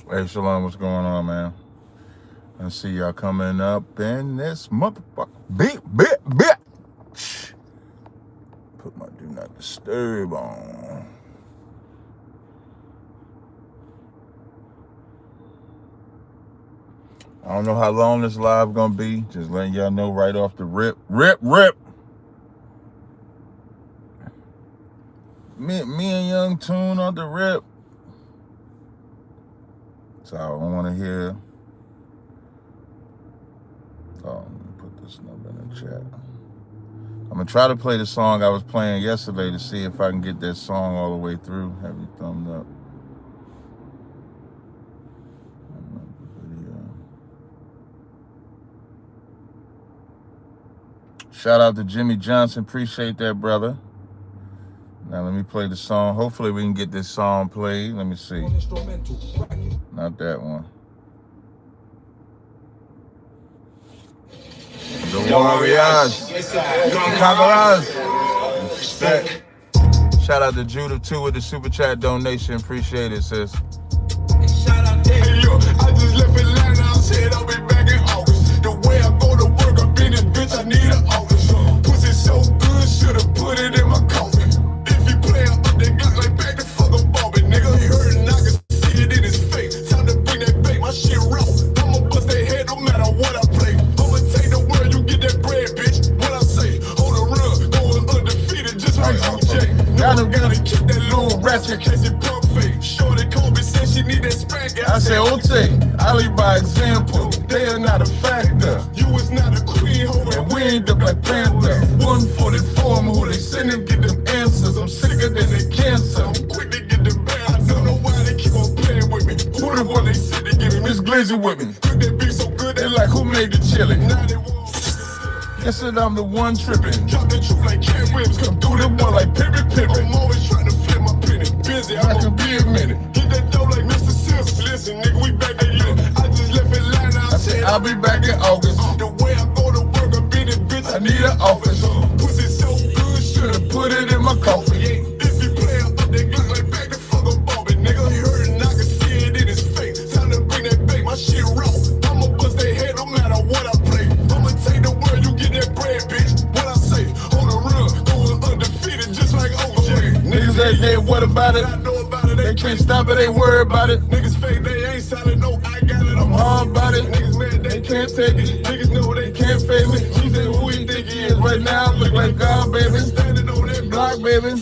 Hey, Shalom, what's going on, man? I see y'all coming up in this motherfucker. Beat. Put my do not disturb on. I don't know how long this live gonna be. Just letting y'all know right off the rip. Me and Young Tune on the rip. So I want to hear. Oh, let me put this number in the chat. I'm gonna try to play the song I was playing yesterday to see if I can get that song all the way through. Have you thumbed up? Shout out to Jimmy Johnson. Appreciate that, brother. Now let me play the song. Hopefully we can get this song played. Let me see. Not that one. The Warriors. Conquerors. Respect. Shout out to Judah too with the super chat donation. Appreciate it, sis. Shout out to yo, I just left Atlanta. I said I'll be back in August. The way I go to work, I've been in bitch. I need an office. Pussy so good, should've put it in my coffin. If you play up the Glock like back the fuck up Bobby, nigga. He heard and I can see it in his face. Time to bring that bait, my shit raw. I'ma bust their head no matter what I play. I'ma take the world, you get that bread, bitch. What I say, hold a run, going undefeated just like OJ. Now I'm gonna kick that little ratchet case it broke fake. Shorty Kobe said she need that spank. I said, Ote, I lead by example. They are not a factor. You was not a queen, ho, And we ain't the Black Panther. 144, who they send and get them answers. I'm sicker than they cancer. I'm quick to get the bag. I don't know why they keep on playing with me. Who the one they said they give me? Miss Glizzy with me. Cook that beef so good, They like, who made the chili? now they want. Yes, and I'm the one tripping. Drop the truth like Cat Williams, come Do the one like Pippin. I'm always trying to flip my penny. Busy, I I'm can gonna be a minute. get that dough like Mr. Sims. Listen, nigga, we back at you. I just left Atlanta. I said, I'll be back in August. The way I go to work, I be the bitch. I need an office. Pussy so good, Should've put it in my coffin. if you play up that Glock like back the fuck up Bobby, nigga. He heard and I can see it in his face. Time to bring that bait, my shit raw. I'ma bust their head no matter what I play. I'ma take the world, you get that bread, bitch. What I say, hold a run, going undefeated just like OJ. Niggas ain't there, what about it? I know about it, They can't stop it, they worry about it. Niggas fake, they ain't solid, no, I got it, I'm Hard about it. Niggas mad, They can't take it. Niggas know they Can't face me. She said, who he think he is right now? Look like God, baby. standing on that Block, baby.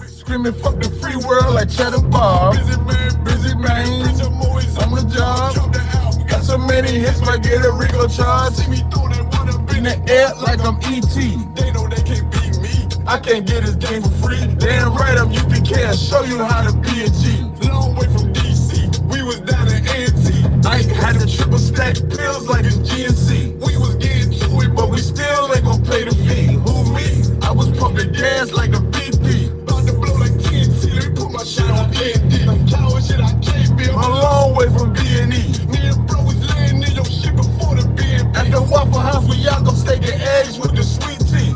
Screaming, fuck the free world like Cheddar Bob. busy man, Busy man. bitch, I'm always On the job. Drop the album, Got so many hits, might get a Rico charge. see me throw that one up In the air like I'm E.T. They know they can't beat me. I can't get this game for free. Damn right, I'm UPK. I'll show you how to be a G. Long way from DC, we was down in A&T. I had to triple stack pills like it's GNC. We was getting to it, But we still ain't gon' pay the fee. Who me? I was pumping gas like a BP. about to blow like TNT. Let me put my shit on D&D. I'm coward shit, I can't be I'm a long way from B&E. Me and bro was laying in your shit before the BNB. At the Waffle House where y'all gon' steak and eggs with the sweet tea.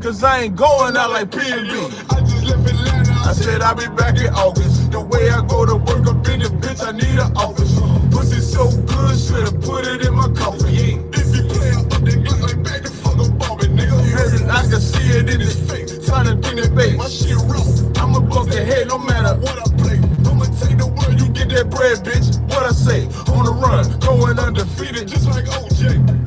Cause I ain't going out like P&B. I just left Atlanta. I said I'll be back in August. The way I go to work up in the bitch, I need an office. Pussy so good, should've put it in my coffin. If you play up that Glock like back the fuck up Bobby, nigga. You heard it, I can see it in his face. Trying to bring that bait. My shit raw. I'ma bust their head no matter What I play, I'ma take the world, you get that bread, bitch. What I say? On the run, going undefeated. just like OJ.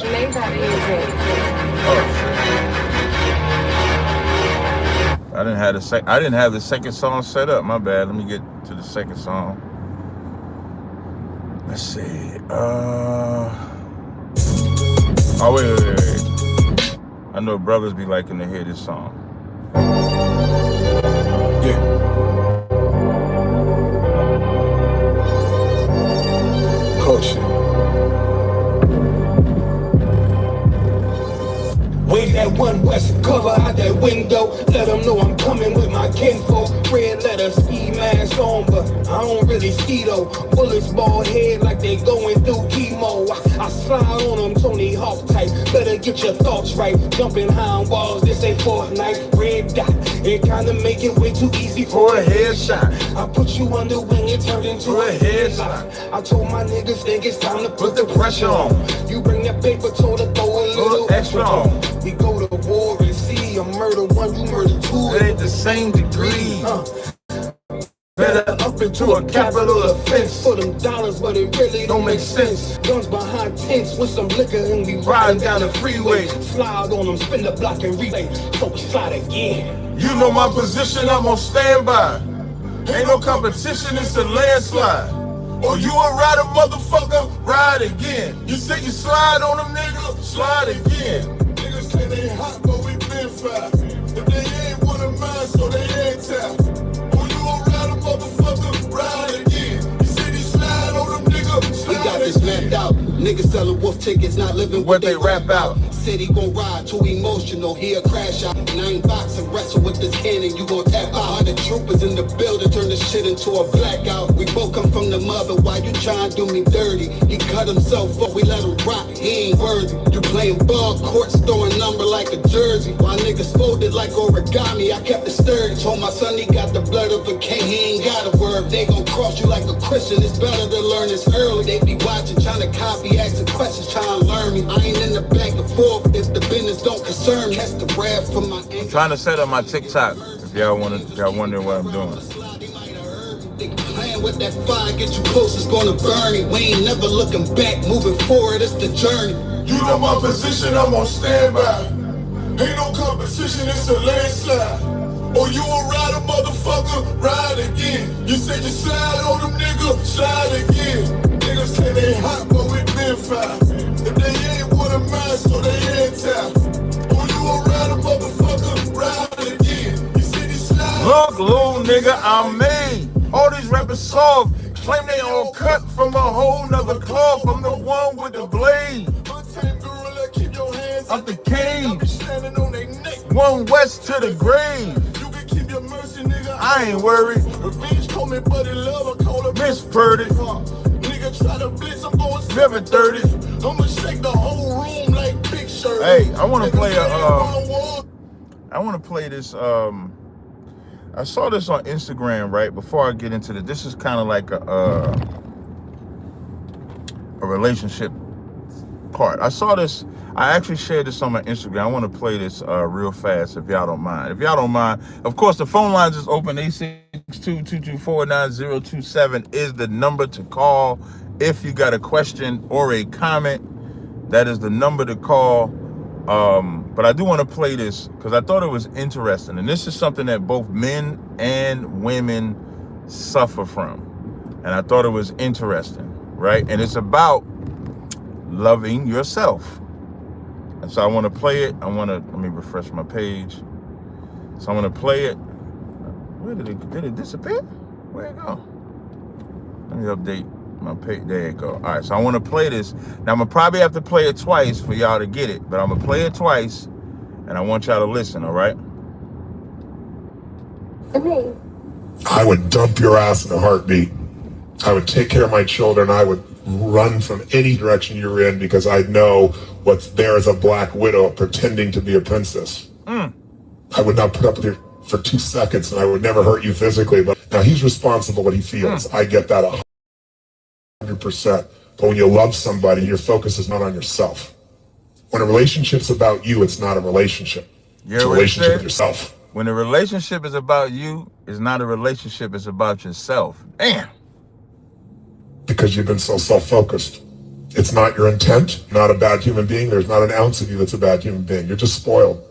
Play that music. I didn't have the second song set up. My bad. Let me get to the second song. Let's see. Oh wait. I know brothers be liking to hear this song. Yeah. Culture. Wave that One West, cover out that window. Let them know I'm coming with my kinfolk. Red letters, ski mask on, but I don't really ski though. Bullets ball head like they going through chemo. I slide on them Tony Hawk type. Better get your thoughts right. Jumping high on walls, this ain't Fortnite. Red dot, it kinda make it way too easy for a headshot. I put you under wing, it turned into a headlock. I told my niggas, think it's time to put the pressure on. You bring that paper, told her throw a little extra on. We go to war and see a murder one, you murder two. It ain't the same degree. Better up into a capital offense for them dollars, but it really don't make sense. Guns behind tents with some liquor and we riding down the freeway. Slide on them, spin the block and relay, so we slide again. You know my position, I'm on standby. Ain't no competition, it's a landslide. Or you a rider, motherfucker, ride again. You say you slide on them, nigga, slide again. Niggas say they hot, but we been fire. If they ain't one of mine, so they ain't tap. Motherfucker, ride again. You see these slide on them, nigga. Slide we got this mapped out. Niggas selling wolf tickets, not living what they rap out. City gon' ride, too emotional, here a crash out. 9 boxing, wrestle with this cannon, you gon' tap out. 100 troopers in the building, turn this shit into a blackout. We both come from the mother, why you tryin' to do me dirty? He cut himself up, we let him rock, he ain't worthy. You playing ball courts, throwing number like a jersey. While niggas folded like origami, I kept it sturdy. Told my son he got the blood of a king, he ain't got a word. They gon' cross you like a Christian, it's better to learn this early. They be watching, trying to copy, asking questions, trying to learn me. I ain't in the back and forth if the business don't concern me. Catch the wrath from my I'm trying to set up my TikTok if y'all wondering what I'm doing. Playing with that fire, get you close, it's gonna burn it. We ain't never looking back, moving forward, it's the journey. You know my position, I'm on standby. Ain't no competition, it's a landslide. Or you a rider, motherfucker, ride again. You said you slide on them, nigga, slide again. Niggas say they hot, but we been fire. If they ain't one of mine, so they ain't tap. Or you a rider, motherfucker, ride again. You said you slide. Look, little nigga, I'm made. All these rappers soft, claim they all cut from a whole nother cloth. I'm the one with the blade. I'm the king. One West to the grave. I ain't worried. Miss Purdy. Never 30. I'ma shake the whole room like Big Shirt. Hey, I want to play I want to play this. I saw this on Instagram right before I get into this. This is kind of like a relationship part. I saw this. I actually shared this on my Instagram. I want to play this real fast if y'all don't mind. If y'all don't mind, of course, the phone lines is open. 862-224-9027 is the number to call if you got a question or a comment. That is the number to call. But I do want to play this because I thought it was interesting. And this is something that both men and women suffer from. And I thought it was interesting, right? And it's about loving yourself. And so I want to play it. Let me refresh my page. So I'm going to play it. Where did it disappear? Where'd it go? Let me update my page. There it go. All right, so I want to play this. Now I'm going to probably have to play it twice for y'all to get it, but I'm going to play it twice and I want y'all to listen, all right? Okay. I would dump your ass in a heartbeat. I would take care of my children. I would run from any direction you're in because I know what's there as a black widow pretending to be a princess. I would not put up with you for 2 seconds and I would never hurt you physically. But now he's responsible what he feels. I get that 100%. But when you love somebody, your focus is not on yourself. When a relationship's about you, it's not a relationship. It's a relationship with yourself. When a relationship is about you, it's not a relationship, it's about yourself. Damn. Because you've been so self-focused. It's not your intent, you're not a bad human being. There's not an ounce of you that's a bad human being. You're just spoiled.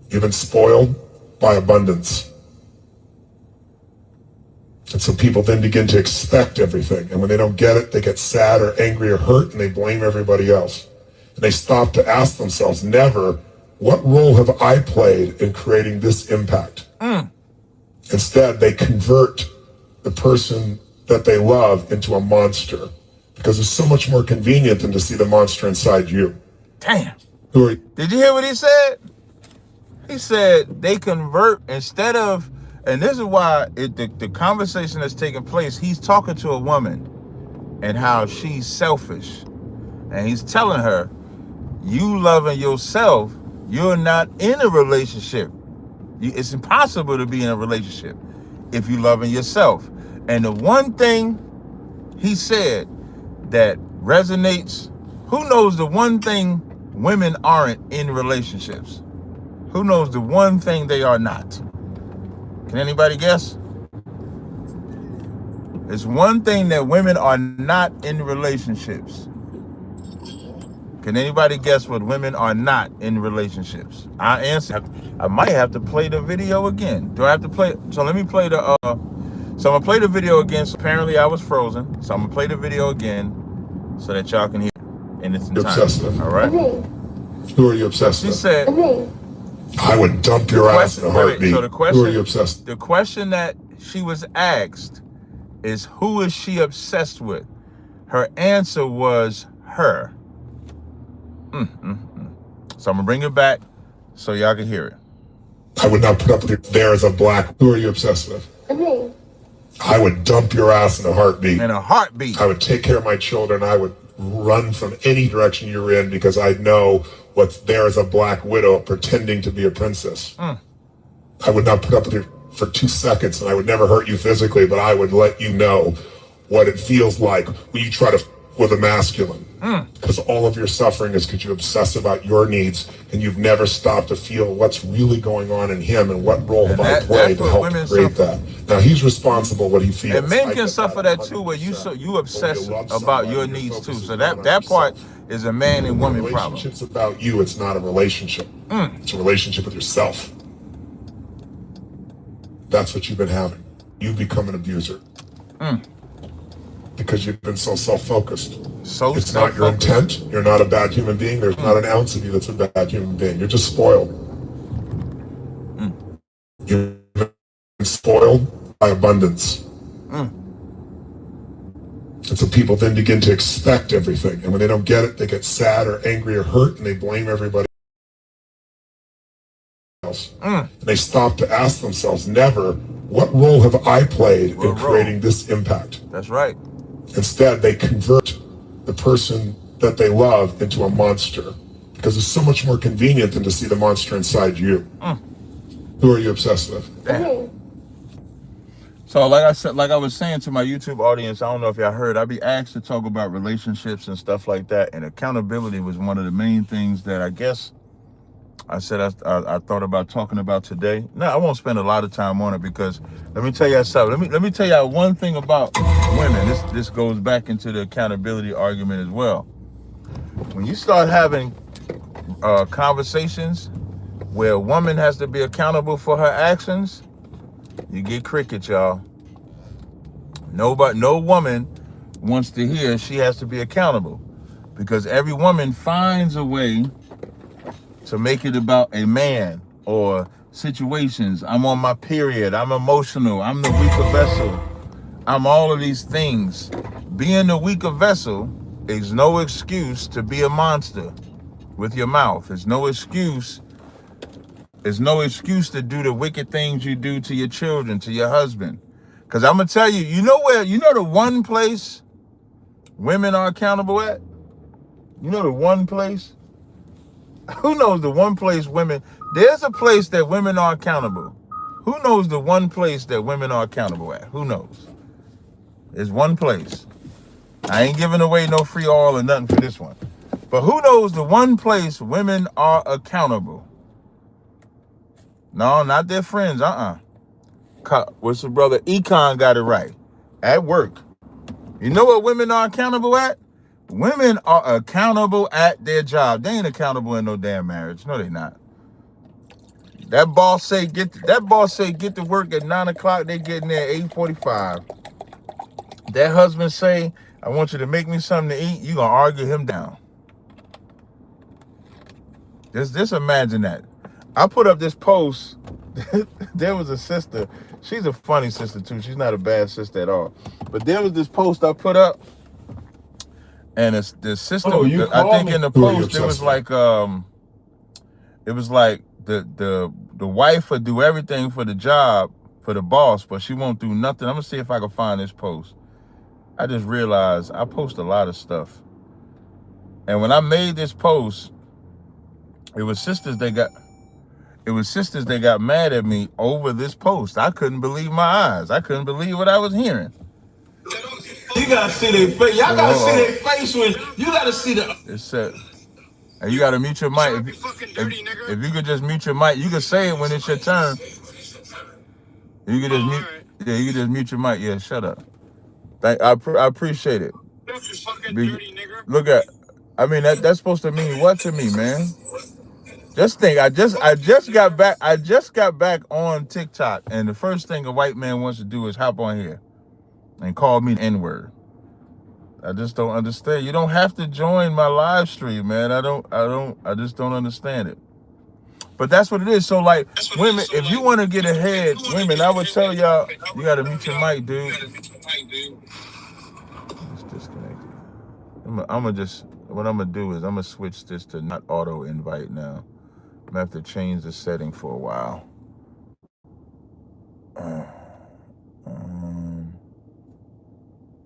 You've been spoiled by abundance. And so people then begin to expect everything. And when they don't get it, they get sad or angry or hurt and they blame everybody else. And they stop to ask themselves, never, what role have I played in creating this impact? Instead, they convert the person that they love into a monster because it's so much more convenient than to see the monster inside you. Damn. Who are you? Did you hear what he said? He said they convert instead of, and this is why the conversation that's taking place, he's talking to a woman and how she's selfish. And he's telling her, you loving yourself, you're not in a relationship. It's impossible to be in a relationship if you loving yourself. And the one thing he said that resonates, who knows the one thing women aren't in relationships? Who knows the one thing they are not? Can anybody guess? There's one thing that women are not in relationships. Can anybody guess what women are not in relationships? I answer. I might have to play the video again. Do I have to play? So let me play the. So I'm gonna play the video again. So apparently I was frozen. So I'm gonna play the video again so that y'all can hear it in its entirety. Obsessed with? All right. Who are you obsessed She with? said. I would dump your ass in a heartbeat. So the question. Who are you obsessed? The question that she was asked is, who is she obsessed with? Her answer was her. So I'm gonna bring it back so y'all can hear it. I would not put up with you there as a black. Who are you obsessed with? I would dump your ass in a heartbeat. In a heartbeat. I would take care of my children. I would run from any direction you're in because I know what's there as a black widow pretending to be a princess. I would not put up with you for 2 seconds, and I would never hurt you physically, but I would let you know what it feels like when you try to with a masculine. Because all of your suffering is because you obsess about your needs and you've never stopped to feel what's really going on in him and what role have I played to help create that. Now he's responsible what he feels. And men can suffer that too, where you obsess about your needs too. So that part is a man and woman problem. Relationship's about you. It's not a relationship. It's a relationship with yourself. That's what you've been having. You become an abuser. Because you've been so self-focused. It's not your intent. You're not a bad human being. There's not an ounce of you that's a bad human being. You're just spoiled. You've been spoiled by abundance. And so people then begin to expect everything. And when they don't get it, they get sad or angry or hurt, and they blame everybody else. And they stop to ask themselves, never, what role have I played in creating this impact? That's right. Instead, they convert the person that they love into a monster because it's so much more convenient than to see the monster inside you. Who are you obsessed with? Damn. So like I said, like I was saying to my YouTube audience, I don't know if y'all heard, I'd be asked to talk about relationships and stuff like that. And accountability was one of the main things that I guess I said I thought about talking about today. No, I won't spend a lot of time on it because let me tell you something. Let me tell you one thing about women. This goes back into the accountability argument as well. When you start having conversations where a woman has to be accountable for her actions, you get cricket, y'all. No woman wants to hear she has to be accountable because every woman finds a way to make it about a man or situations. I'm on my period. I'm emotional. I'm the weaker vessel. I'm all of these things. Being the weaker vessel is no excuse to be a monster with your mouth. It's no excuse. It's no excuse to do the wicked things you do to your children, to your husband. Because I'm going to tell you, you know the one place women are accountable at? You know the one place? Who knows the one place women, there's a place that women are accountable. Who knows the one place that women are accountable at? Who knows? There's one place. I ain't giving away no free oil or nothing for this one. But who knows the one place women are accountable? No, not their friends, What's the brother? Econ got it right. At work. You know what women are accountable at? Women are accountable at their job. They ain't accountable in no damn marriage. No, they not. That boss say get to work at 9 o'clock. They getting there at 8:45. That husband say, I want you to make me something to eat. You gonna argue him down. Just imagine that. I put up this post. There was a sister. She's a funny sister too. She's not a bad sister at all. But there was this post I put up. And it's the sister, I think in the post, it was like, it was like the wife would do everything for the job, for the boss, but she won't do nothing. I'm gonna see if I can find this post. I just realized I post a lot of stuff. And when I made this post, it was sisters that got mad at me over this post. I couldn't believe my eyes. I couldn't believe what I was hearing. You gotta see their face. Y'all gotta see their face when you gotta see the. It said, and you gotta mute your mic. If you could just mute your mic, you can say it when it's your turn. You can just mute. Yeah, you can just mute your mic. Yeah, shut up. I appreciate it. Look at, I mean that's supposed to mean what to me, man? Just think, I just got back on TikTok, and the first thing a white man wants to do is hop on here and call me an N-word. I just don't understand. You don't have to join my live stream, man. I just don't understand it. But that's what it is. So like, women, if you want to get ahead, women, I would tell y'all, you gotta mute your mic, dude. It's disconnected. What I'm gonna do is I'm gonna switch this to not auto invite now. I'm gonna have to change the setting for a while.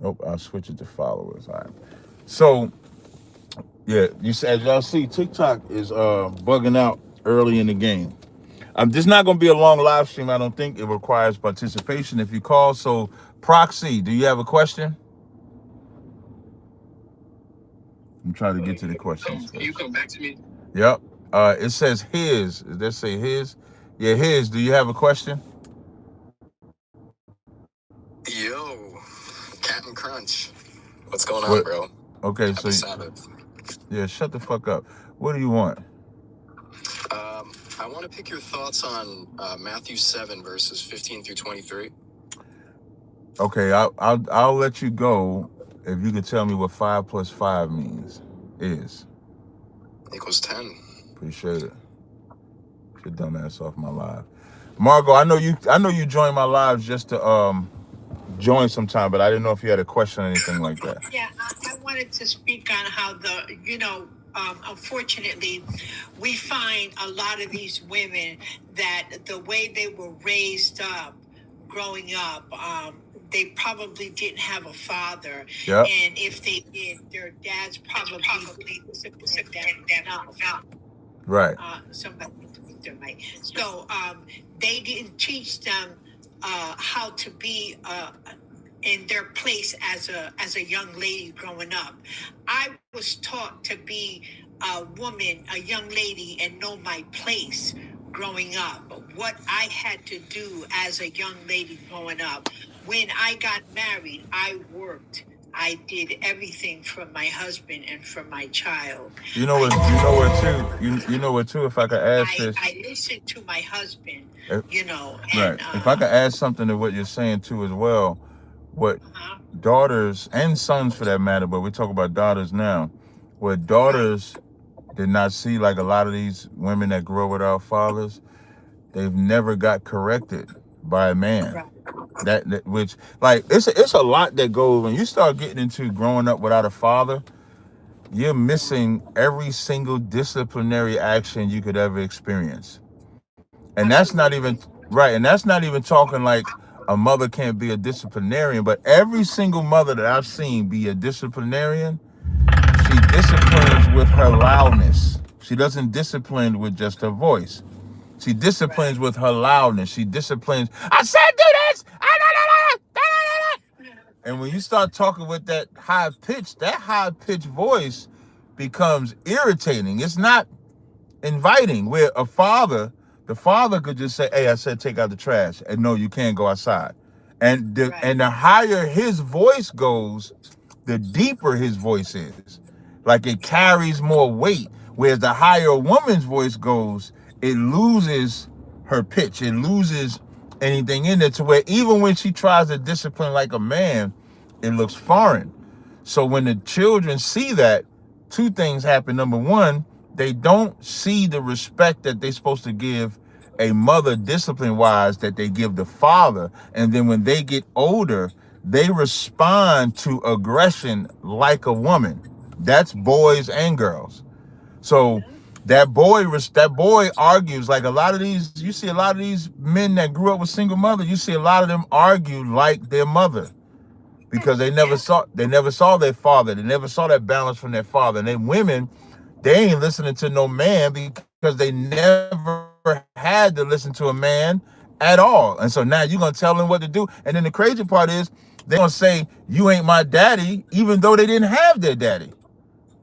Nope, I'll switch it to followers. All right. So yeah, as y'all see, TikTok is bugging out early in the game. This is not gonna be a long live stream. I don't think it requires participation if you call. So Proxy, do you have a question? I'm trying to get to the questions. Can you come back to me? Yep. It says his. Does that say his? Yeah, his. Do you have a question? Yo, Captain Crunch. What's going on, bro? Okay, Happy Sabbath. Yeah, shut the fuck up. What do you want? I want to pick your thoughts on Matthew 7 verses 15 through 23. Okay, I'll let you go if you can tell me what 5 plus 5 means. Equals 10. Appreciate it. Get your dumb ass off my live. Margot, I know you joined my lives just to join sometime, but I didn't know if you had a question or anything like that. Yeah, I wanted to speak on how unfortunately, we find a lot of these women that the way they were raised up, growing up, they probably didn't have a father. Yep. And if they did, their dads probably disciplined them enough. Right. Somebody with their mic. So they didn't teach them how to be in their place as a young lady growing up. I was taught to be a woman, a young lady, and know my place growing up. What I had to do as a young lady growing up. When I got married, I worked. I did everything for my husband and for my child. You know what too, if I could add this. I listened to my husband, and, right. If I could add something to what you're saying too as well, what daughters and sons for that matter, but we talk about daughters now, what daughters did not see, like a lot of these women that grow without fathers, they've never got corrected by a man. Right. That which, like, it's a lot that goes when you start getting into growing up without a father. You're missing every single disciplinary action you could ever experience, and that's not even right. And that's not even talking like a mother can't be a disciplinarian, but every single mother that I've seen be a disciplinarian, she disciplines with her loudness. She doesn't discipline with just her voice. She disciplines with her loudness. She disciplines. I said do this. And when you start talking with that high pitched voice becomes irritating. It's not inviting. Where the father could just say, "Hey, I said take out the trash," and no, you can't go outside. And the higher his voice goes, the deeper his voice is. Like it carries more weight. Whereas the higher a woman's voice goes, it loses her pitch. It loses anything in it to where even when she tries to discipline like a man, it looks foreign. So when the children see that, two things happen. Number one, they don't see the respect that they're supposed to give a mother discipline-wise that they give the father. And then when they get older, they respond to aggression like a woman. That's boys and girls. So That boy argues like a lot of these. You see a lot of these men that grew up with single mothers. You see a lot of them argue like their mother because they never saw their father. They never saw that balance from their father. And then women, they ain't listening to no man because they never had to listen to a man at all. And so now you're gonna tell them what to do. And then the crazy part is they're gonna say you ain't my daddy, even though they didn't have their daddy.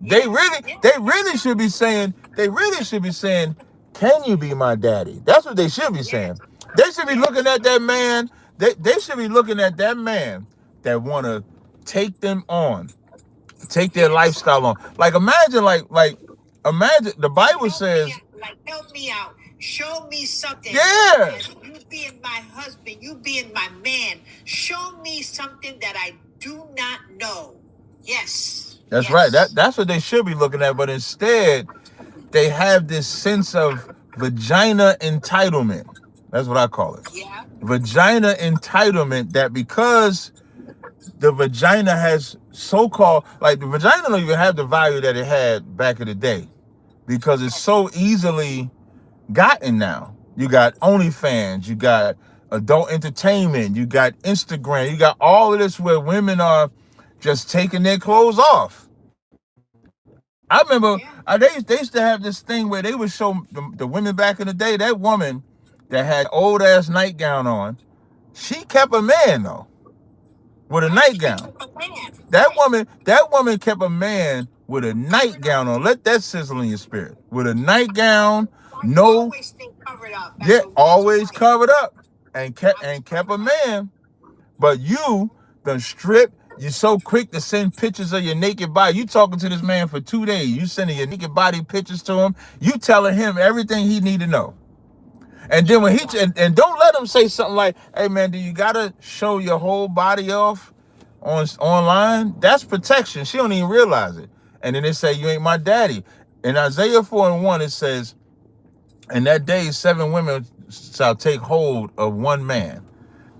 They really should be saying, can you be my daddy? That's what they should be saying. They should be looking at that man. They should be looking at that man that want to take them on, take their lifestyle on. Like imagine, imagine the Bible says, help me out. Show me something. Yeah. You being my husband, you being my man. Show me something that I do not know. Yes. That's right. That's what they should be looking at. But instead, they have this sense of vagina entitlement. That's what I call it. Yeah. Vagina entitlement, that because the vagina has so-called, like the vagina don't even have the value that it had back in the day because it's so easily gotten now. You got OnlyFans, you got adult entertainment, you got Instagram, you got all of this where women are just taking their clothes off. I remember they used to have this thing where they would show the women back in the day, that woman that had old ass nightgown on, she kept a man though, with a nightgown. That woman kept a man with a nightgown on. Let that sizzle in your spirit. With a nightgown, always covered up, and kept a man. But you done stripped. You're so quick to send pictures of your naked body. You talking to this man for 2 days. You sending your naked body pictures to him. You telling him everything he need to know. And then when and don't let him say something like, "Hey man, do you gotta show your whole body off online?" That's protection. She don't even realize it. And then they say, "You ain't my daddy." In Isaiah 4:1, it says, "In that day, 7 women shall take hold of one man."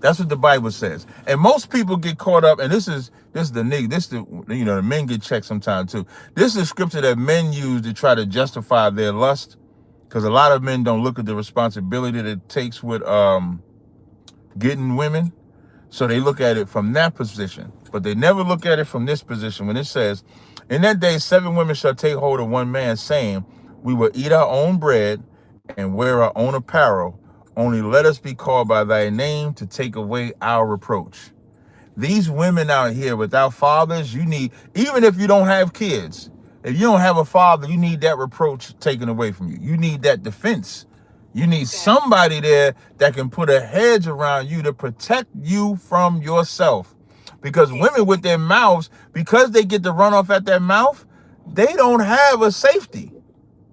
That's what the Bible says. And most people get caught up, and this is the men get checked sometimes too. This is scripture that men use to try to justify their lust, because a lot of men don't look at the responsibility that it takes with getting women. So they look at it from that position, but they never look at it from this position when it says, "In that day, 7 women shall take hold of one man, saying, we will eat our own bread and wear our own apparel. Only let us be called by thy name to take away our reproach." These women out here without fathers, you need, even if you don't have kids, if you don't have a father, you need that reproach taken away from you. You need that defense. You need somebody there that can put a hedge around you to protect you from yourself. Because women with their mouths, because they get the runoff at their mouth, they don't have a safety.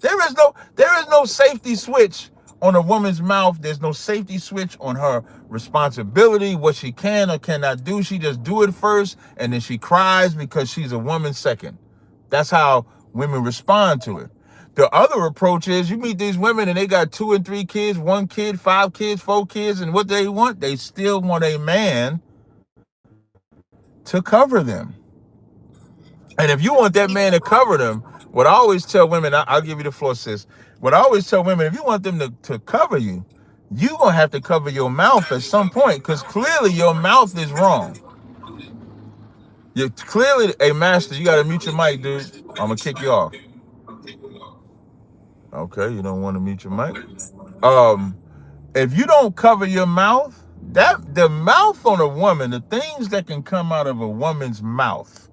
There is no safety switch on a woman's mouth. There's no safety switch on her responsibility, what she can or cannot do. She just do it first, and then she cries because she's a woman second. That's how women respond to it. The other approach is you meet these women and they got 2 and 3 kids, 1 kid, 5 kids, 4 kids, and what they want? They still want a man to cover them. And if you want that man to cover them, what I always tell women, I'll give you the floor, sis. What I always tell women, if you want them to cover you, you're going to have to cover your mouth at some point, because clearly your mouth is wrong. You're clearly, hey, master, you got to mute your mic, dude. I'm going to kick you off. Okay, you don't want to mute your mic. If you don't cover your mouth, the mouth on a woman, the things that can come out of a woman's mouth,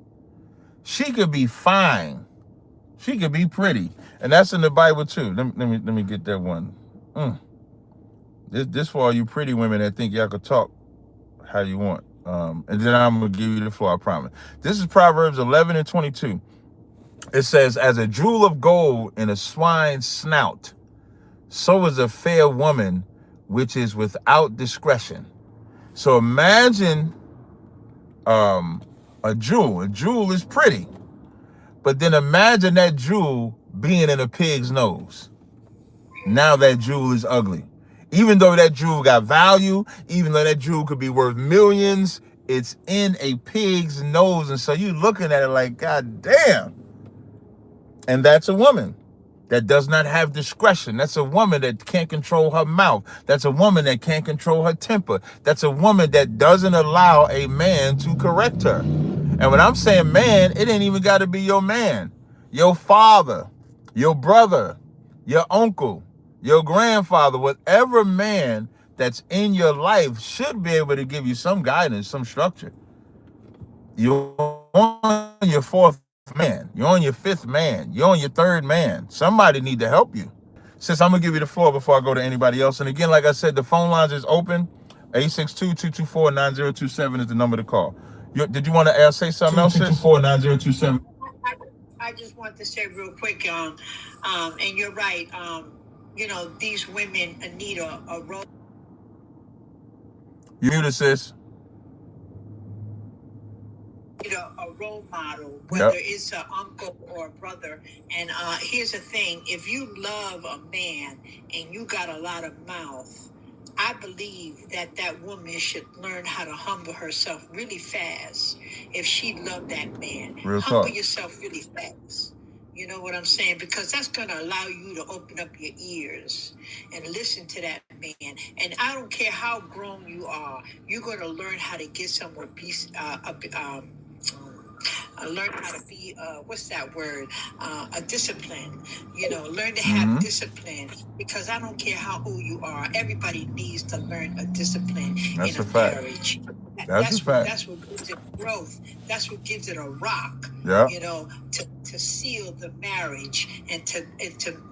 she could be fine. She could be pretty. And that's in the Bible too. Let me get that one. This for all you pretty women that think y'all could talk how you want. And then I'm going to give you the floor, I promise. This is Proverbs 11:22. It says, "As a jewel of gold in a swine's snout, so is a fair woman which is without discretion." So imagine a jewel. A jewel is pretty. But then imagine that jewel being in a pig's nose. Now that jewel is ugly. Even though that jewel got value, even though that jewel could be worth millions, it's in a pig's nose. And so you looking at it like, God damn. And that's a woman. that does not have discretion. That's a woman that can't control her mouth. That's a woman that can't control her temper. That's a woman that doesn't allow a man to correct her. And when I'm saying man, it ain't even got to be your man. Your father, your brother, your uncle, your grandfather, whatever man that's in your life should be able to give you some guidance, some structure. You're on your fourth man. You're on your fifth man. You're on your third man. Somebody need to help you. Sis, I'm going to give you the floor before I go to anybody else. And again, like I said, the phone lines is open. 862-224-9027 is the number to call. Did you want to say something else, sis? 224-9027. I just want to say real quick, and you're right. These women need a role. You muted, sis. A role model, whether it's an uncle or a brother. And here's the thing: if you love a man and you got a lot of mouth, I believe that woman should learn how to humble herself really fast. If she loved that man, humble yourself really fast. You know what I'm saying? Because that's going to allow you to open up your ears and listen to that man. And I don't care how grown you are, you're going to learn how to get somewhere learn how to be what's that word, a discipline. Learn to have discipline, because I don't care how old you are, everybody needs to learn a discipline in a marriage. That's a fact. That's what gives it growth. That's what gives it a rock. To seal the marriage and to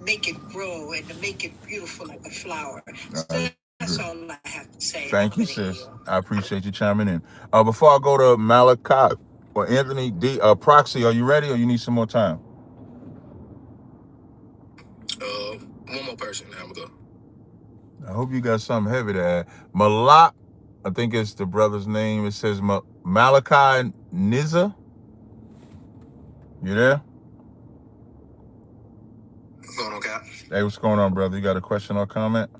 make it grow and to make it beautiful like a flower. So that's all I have to say. Thank you, sis. I appreciate you chiming in. Before I go to Malachi or Anthony D, Proxy, are you ready, or you need some more time? One more person. Now I'm gonna go. I hope you got something heavy to add. Malak, I think it's the brother's name. It says Malachi Niza. You there? What's going on, Cap? Hey, what's going on, brother? You got a question or comment?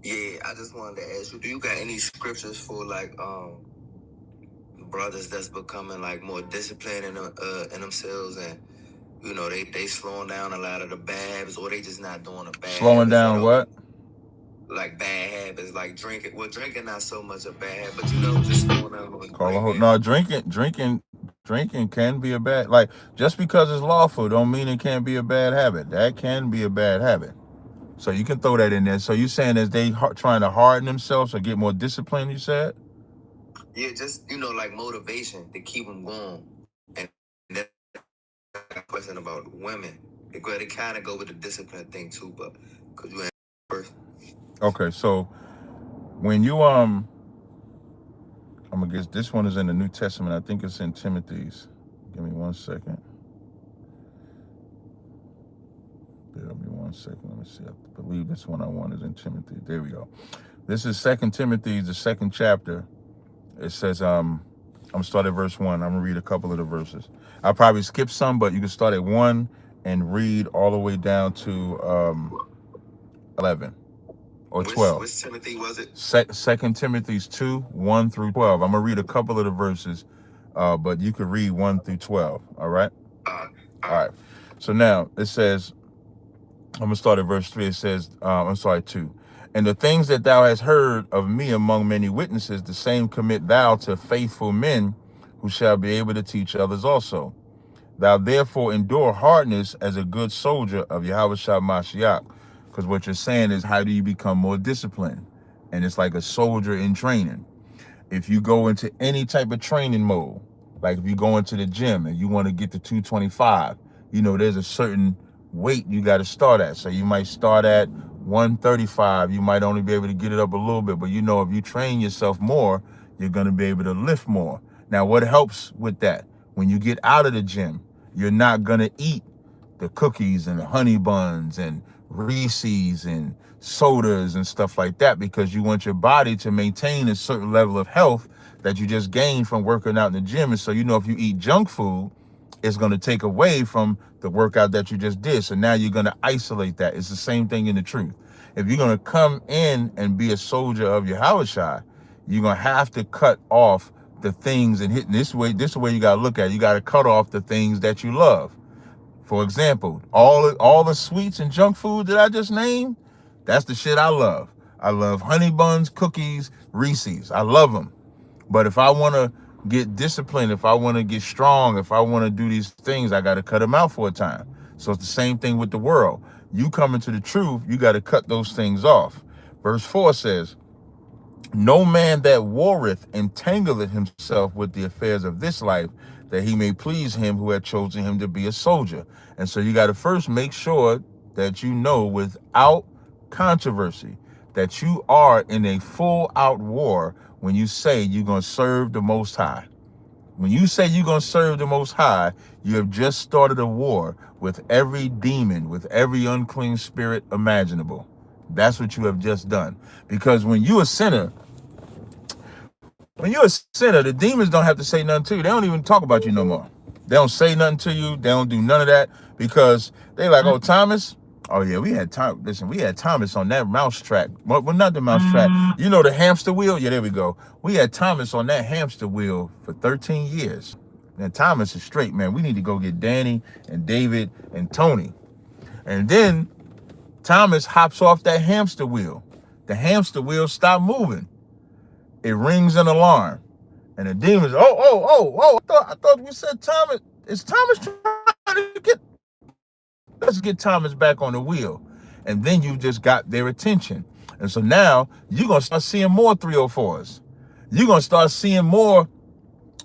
Yeah, I just wanted to ask you, do you got any scriptures for like brothers that's becoming like more disciplined in themselves, and they slowing down a lot of the bad habits, or they just not doing the bad slowing down what? Like bad habits, like drinking. Well, drinking not so much a bad habit, but just slowing down. No, drinking can be a bad, like, just because it's lawful don't mean it can't be a bad habit. That can be a bad habit. So you can throw that in there. So you saying is they trying to harden themselves or get more discipline, you said? Yeah, just, like motivation to keep them going. And that's a question about women. They kind of go with the discipline thing too, but could you answer first? Okay, so when you, I'm gonna guess this one is in the New Testament. I think it's in Timothy's. Give me 1 second. Bear with me 1 second. Let me see. I believe this one I want is in Timothy. There we go. This is 2 Timothy, the 2nd chapter. It says, I'm gonna start at verse 1. I'm gonna read a couple of the verses. I'll probably skip some, but you can start at 1 and read all the way down to 11 or 12. Which Timothy was it? 2 Timothy's 2, 1 through 12. I'm gonna read a couple of the verses, but you could read 1 through 12. All right. All right. So now it says, I'm gonna start at verse 3. It says, 2. And the things that thou hast heard of me among many witnesses, the same commit thou to faithful men, who shall be able to teach others also. Thou therefore endure hardness as a good soldier of Yahushua Mashiach. Because what you're saying is, how do you become more disciplined? And it's like a soldier in training. If you go into any type of training mode, like if you go into the gym and you want to get to 225, there's a certain weight you got to start at. So you might start at 135. You might only be able to get it up a little bit, but if you train yourself more, you're going to be able to lift more. Now, what helps with that? When you get out of the gym, you're not going to eat the cookies and the honey buns and Reese's and sodas and stuff like that, because you want your body to maintain a certain level of health that you just gained from working out in the gym. And so, if you eat junk food, it's going to take away from the workout that you just did. So now you're going to isolate that. It's the same thing in the truth. If you're going to come in and be a soldier of Yahushua, you're going to have to cut off the things and hit this way. This is the way you got to look at it. You got to cut off the things that you love. For example, all the sweets and junk food that I just named, that's the shit I love. I love honey buns, cookies, Reese's. I love them. But if I want to get disciplined, if I want to get strong, if I want to do these things, I got to cut them out for a time. So it's the same thing with the world. You come into the truth, you got to cut those things off. Verse 4 says, no man that warreth entangleth himself with the affairs of this life, that he may please him who had chosen him to be a soldier. And so you got to first make sure that you know without controversy that you are in a full out war when you say you're going to serve the Most High. When you say you're going to serve the Most High, you have just started a war with every demon, with every unclean spirit imaginable. That's what you have just done. Because when you're a sinner, the demons don't have to say nothing to you. They don't even talk about you no more. They don't say nothing to you. They don't do none of that because they like, oh, Thomas. Oh yeah, we had time. Listen, we had Thomas on that mouse track. Well, not the mouse track. You know the hamster wheel? Yeah, there we go. We had Thomas on that hamster wheel for 13 years. And Thomas is straight, man. We need to go get Danny and David and Tony. And then Thomas hops off that hamster wheel. The hamster wheel stopped moving. It rings an alarm. And the demons, I thought we said Thomas. Is Thomas trying to let's get Thomas back on the wheel. And then you just got their attention. And so now you're going to start seeing more 304s. You're going to start seeing more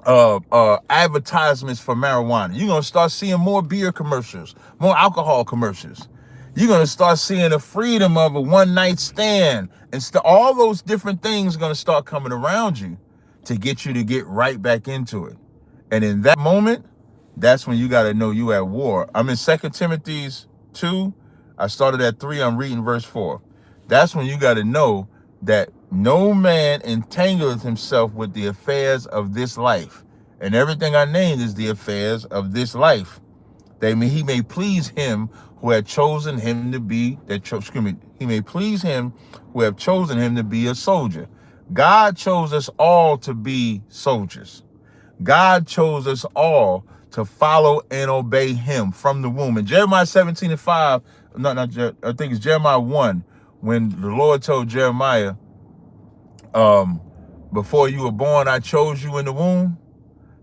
advertisements for marijuana. You're going to start seeing more beer commercials, more alcohol commercials. You're going to start seeing the freedom of a one-night stand. And all those different things are going to start coming around you to get you to get right back into it. And in that moment, that's when you got to know you at war. I'm in 2 Timothy 2. I started at 3. I'm reading verse 4. That's when you got to know that no man entangleth himself with the affairs of this life. And everything I named is the affairs of this life. He may please him who had chosen him to be, he may please him who have chosen him to be a soldier. God chose us all to be soldiers. God chose us all to follow and obey him from the womb. In Jeremiah 17:5, I think it's Jeremiah 1, when the Lord told Jeremiah, before you were born, I chose you in the womb.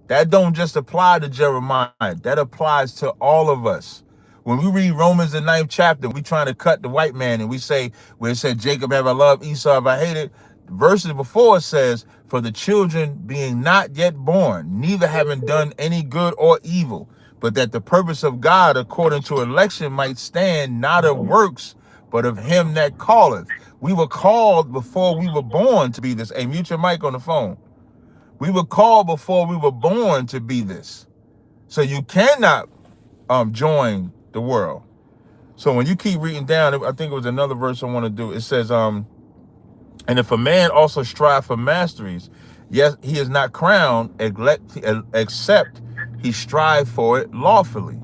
That don't just apply to Jeremiah. That applies to all of us. When we read Romans, the 9th chapter, we trying to cut the white man and we say, where it said, Jacob have I loved, Esau have I hated. Verses before it says, for the children being not yet born, neither having done any good or evil, but that the purpose of God according to election might stand, not of works, but of him that calleth. We were called before we were born to be this. Hey, mute your mic on the phone. We were called before we were born to be this. So you cannot join the world. So when you keep reading down, I think it was another verse I want to do. It says, and if a man also strive for masteries, yes, he is not crowned except he strive for it lawfully.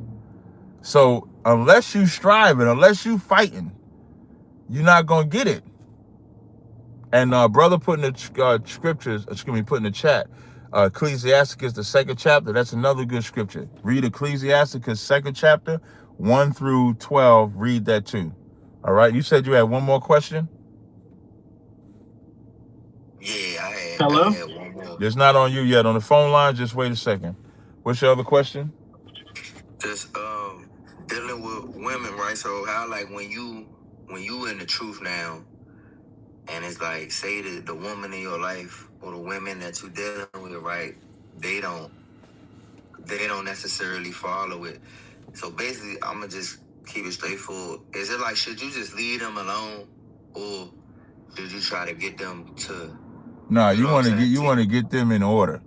So unless you striving, unless you fighting, you're not going to get it. And brother put in the scriptures, put in the chat, Ecclesiasticus, the 2nd chapter. That's another good scripture. Read Ecclesiasticus 2nd chapter, 1 through 12. Read that too. All right. You said you had one more question? Yeah, I had one more. It's not on you yet. On the phone line, just wait a second. What's your other question? Just dealing with women, right? So how, like, when you in the truth now, and it's like, say that the woman in your life or the women that you dealing with, right? They don't necessarily follow it. So basically, I'm gonna just keep it straightforward. Is it like, should you just leave them alone, or should you try to get them to? No, you want to get them in order.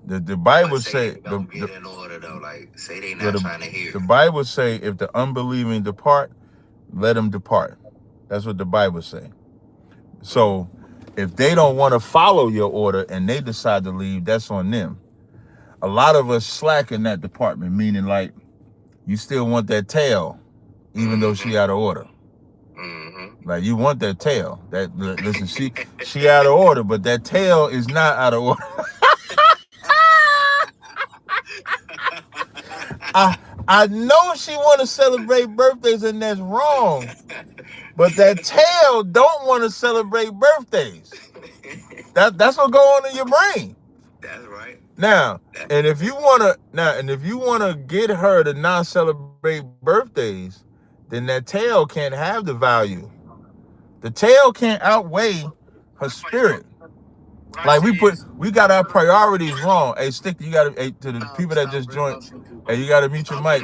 The Bible say don't get in order though. Like, say they not trying to hear. The Bible say if the unbelieving depart, let them depart. That's what the Bible say. So if they don't want to follow your order and they decide to leave, that's on them. A lot of us slack in that department, meaning like you still want that tail, even though she out of order. Like you want that tail. Listen, she out of order, but that tail is not out of order. I know she want to celebrate birthdays, and that's wrong. But that tail don't want to celebrate birthdays. That's what go on in your brain. That's right. Now, and if you wanna get her to not celebrate birthdays, then that tail can't have the value. The tail can't outweigh her spirit. Like we got our priorities wrong. Hey, Stick, you gotta to the people that just joined. Hey, you gotta mute your mic.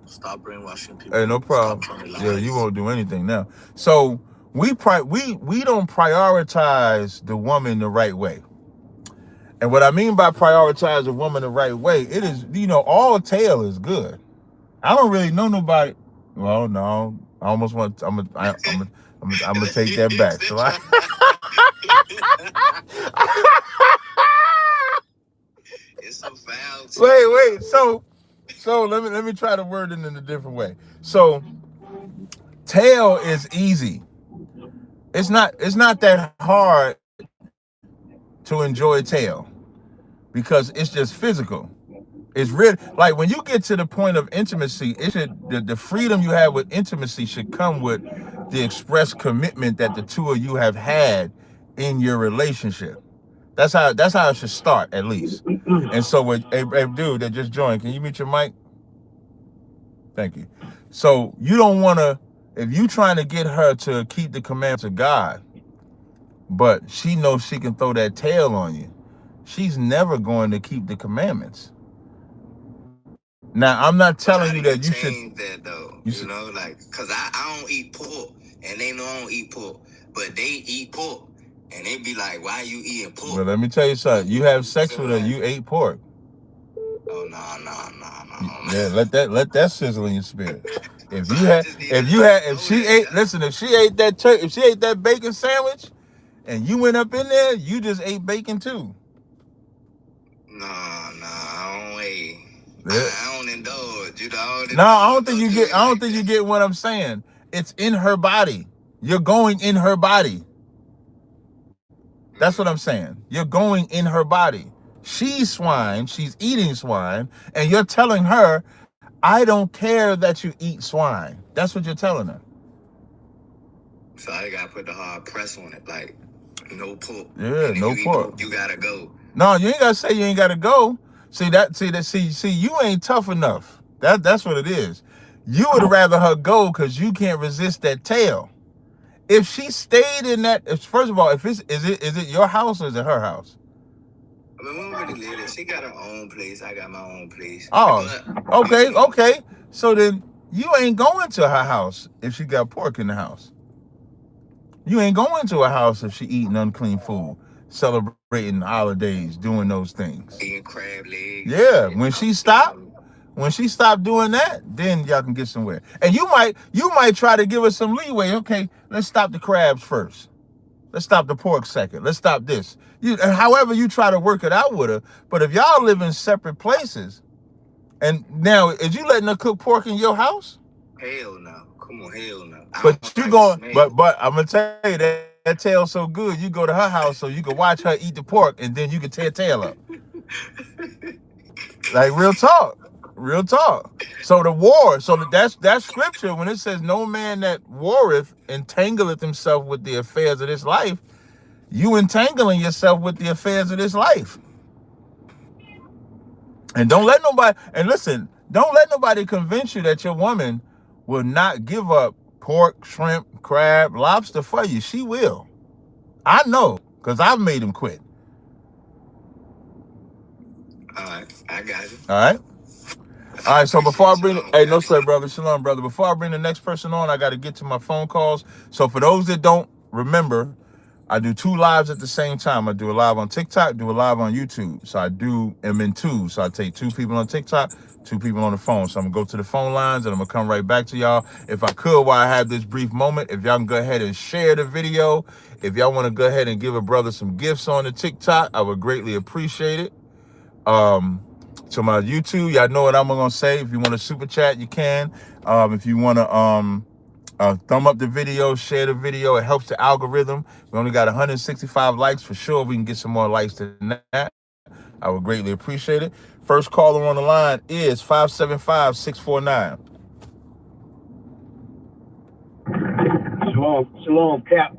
Stop brainwashing people. Hey, no problem. Yeah, you won't do anything now. So we don't prioritize the woman the right way. And what I mean by prioritize a woman the right way, it is, all tail is good. I don't really know nobody. Well, no, I almost want. I'm gonna take that back. So It's so foul. wait. So let me try to word it in a different way. So tail is easy. It's not that hard to enjoy tail because it's just physical. It's real. Like when you get to the point of intimacy, the freedom you have with intimacy should come with the express commitment that the two of you have had in your relationship. That's how it should start, at least. And so with a dude that just joined, can you mute your mic? Thank you. So you don't want to, if you trying to get her to keep the commandments of God, but she knows she can throw that tail on you, she's never going to keep the commandments. Now, I'm not telling you that you should change that though. You know, like, cause I don't eat pork, and they know I don't eat pork, but they eat pork, and they be like, "Why you eating pork?" Well, let me tell you something. You have sex with her, you ate pork. Oh no. Yeah, let that sizzle in your spirit. If she ate that bacon sandwich, and you went up in there, you just ate bacon too. No, I don't eat. I don't indulge. I don't think you get what I'm saying. It's in her body. You're going in her body. That's what I'm saying. You're going in her body. She's swine. She's eating swine. And you're telling her, I don't care that you eat swine. That's what you're telling her. So I got to put the hard press on it. Like, no pork. Yeah, no pork. You got to go. No, you ain't got to say you ain't got to go. See, you ain't tough enough. That's what it is. You would rather her go because you can't resist that tail. If she stayed in that, first of all, is it your house or is it her house? I mean, we don't really live there. She got her own place. I got my own place. Oh, okay. So then you ain't going to her house if she got pork in the house. You ain't going to her house if she eating unclean food, celebrating holidays, doing those things. Eating crab legs. Yeah, when she stopped doing that, then y'all can get somewhere. And you might try to give her some leeway. Okay, let's stop the crabs first. Let's stop the pork second. Let's stop this. However you try to work it out with her. But if y'all live in separate places, and now is you letting her cook pork in your house? Hell no. Come on, hell no. But I'm gonna tell you that tail's so good. You go to her house so you can watch her eat the pork, and then you can tear tail up. Like real talk. So that's scripture when it says no man that warreth entangleth himself with the affairs of this life. You entangling yourself with the affairs of this life. And don't let nobody convince you that your woman will not give up pork, shrimp, crab, lobster for you. She will. I know, because I've made him quit. All right, I got you. All right, so before I bring, no sweat, brother, shalom, brother. Before I bring the next person on, I got to get to my phone calls. So for those that don't remember, I do 2 lives at the same time. I do a live on TikTok, do a live on YouTube. So I am in 2. So I take 2 people on TikTok, 2 people on the phone. So I'm gonna go to the phone lines and I'm gonna come right back to y'all. If I could, while I have this brief moment, if y'all can go ahead and share the video. If y'all want to go ahead and give a brother some gifts on the TikTok, I would greatly appreciate it. To my YouTube, y'all know what I'm gonna say. If you want to super chat, you can. If you want to thumb up the video, share the video, it helps the algorithm. We only got 165 likes. For sure we can get some more likes than that. I would greatly appreciate it. First caller on the line is 575-649. Shalom, Cap.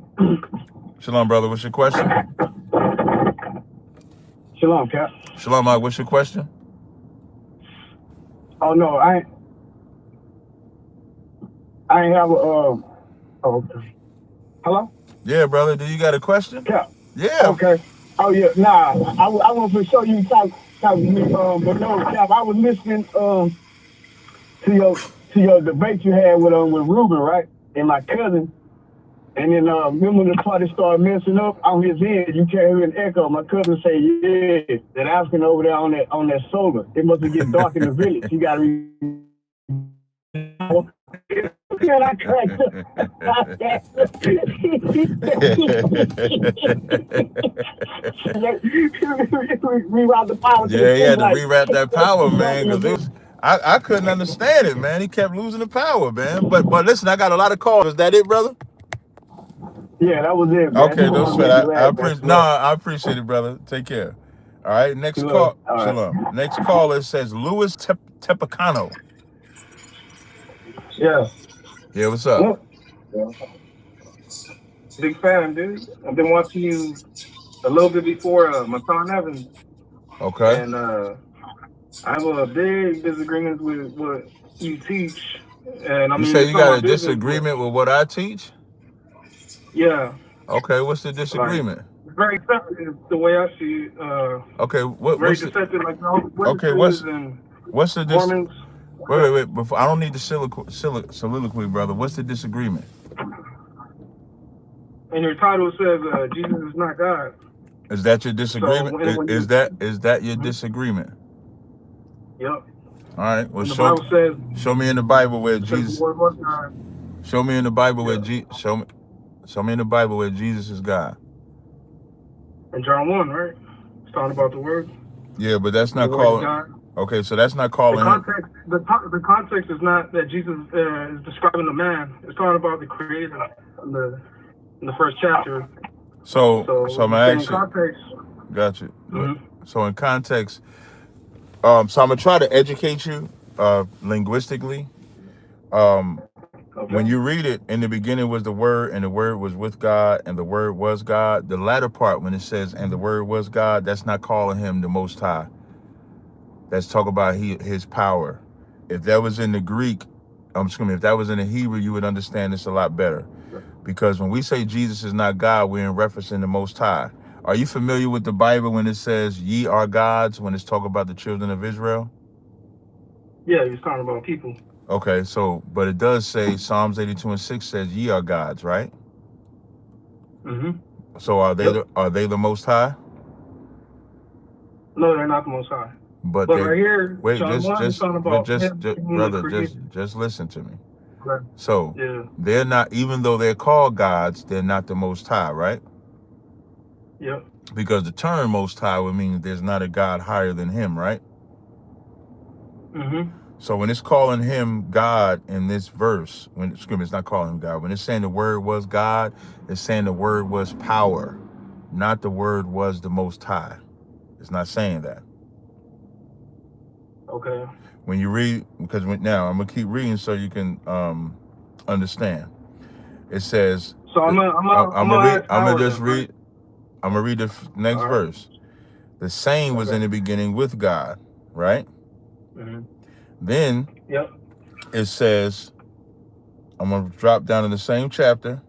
Shalom, brother. What's your question? Shalom, Cap. Shalom, Mike. What's your question? Oh no, I have a. Oh, okay. Hello. Yeah, brother. Do you got a question? Cap. Yeah. Okay. Oh yeah. Nah, I want to show you talk to me. But no, Cap. I was listening to your debate you had with Ruben, right? And my cousin. And then remember when the party started messing up on his end, you can't hear an echo. My cousin say, yeah, that African over there on that solar. It must have get dark in the village. You gotta man, I cracked up. Reroute the power. Yeah, he had to rewrap that power, man, because I couldn't understand it, man. He kept losing the power, man. But listen, I got a lot of calls. Is that it, brother? Yeah, that was it, man. Okay, no sweat. I appreciate it, brother. Take care. All right, next call. All right. Shalom. Next caller says Louis Tepacano. Yeah. Yeah, what's up? Yeah. Big fan, dude. I've been watching you a little bit before Maton Evans. Okay. And I have a big disagreement with what you teach. And I mean, you say you got a disagreement with what I teach? Yeah. Okay, what's the disagreement? Like, very deceptive the way I see it. Okay, what's deceptive, like okay, what's the Mormons. Wait. Before I don't need the soliloquy, brother. What's the disagreement? And your title says Jesus is not God. Is that your disagreement? So is that your disagreement? Yep. All right. Well, show me in the Bible where Jesus. Show me in the Bible where Show me in the Bible where Jesus is God. In John 1, right? It's talking about the Word. Yeah, but that's not calling. Okay, so that's not calling. The context is not that Jesus is describing the man. It's talking about the Creator in the first chapter. So I'm actually. Context. Got you. Mm-hmm. So in context, so I'm gonna try to educate you linguistically. When you read it, in the beginning was the Word, and the Word was with God, and the Word was God. The latter part, when it says, and the Word was God, that's not calling him the Most High. That's talking about his power. If that was in the Greek, if that was in the Hebrew, you would understand this a lot better. Because when we say Jesus is not God, we're in referencing the Most High. Are you familiar with the Bible when it says, ye are gods, when it's talking about the children of Israel? Yeah, he's talking about people. Okay, but it does say, Psalms 82:6 says, ye are gods, right? Mm-hmm. So are they the Most High? No, they're not the Most High. But right here, wait, John 1 is talking about just listen to me. Okay. So they're not, even though they're called gods, they're not the Most High, right? Yep. Because the term Most High would mean there's not a God higher than him, right? Mm-hmm. So when it's calling him God in this verse, it's not calling him God. When it's saying the Word was God, it's saying the Word was power, not the Word was the Most High. It's not saying that. Okay. When you read, because now I'm gonna keep reading so you can understand. It says. So I'm gonna read the next verse. The same was in the beginning with God, right? Mm-hmm. Then it says, I'm going to drop down in the same chapter.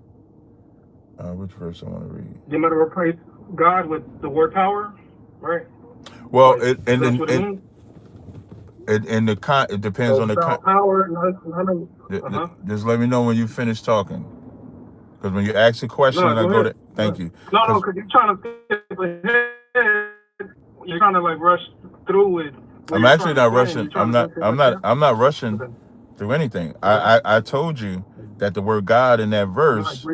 Which verse I want to read? You better replace God with the word power, right? Well, it depends on the power. Just let me know when you finish talking. Because when you ask a question, I go to thank you. No, because you're trying to like rush through it. I'm actually not rushing. I'm not rushing through anything. I told you that the word God in that verse.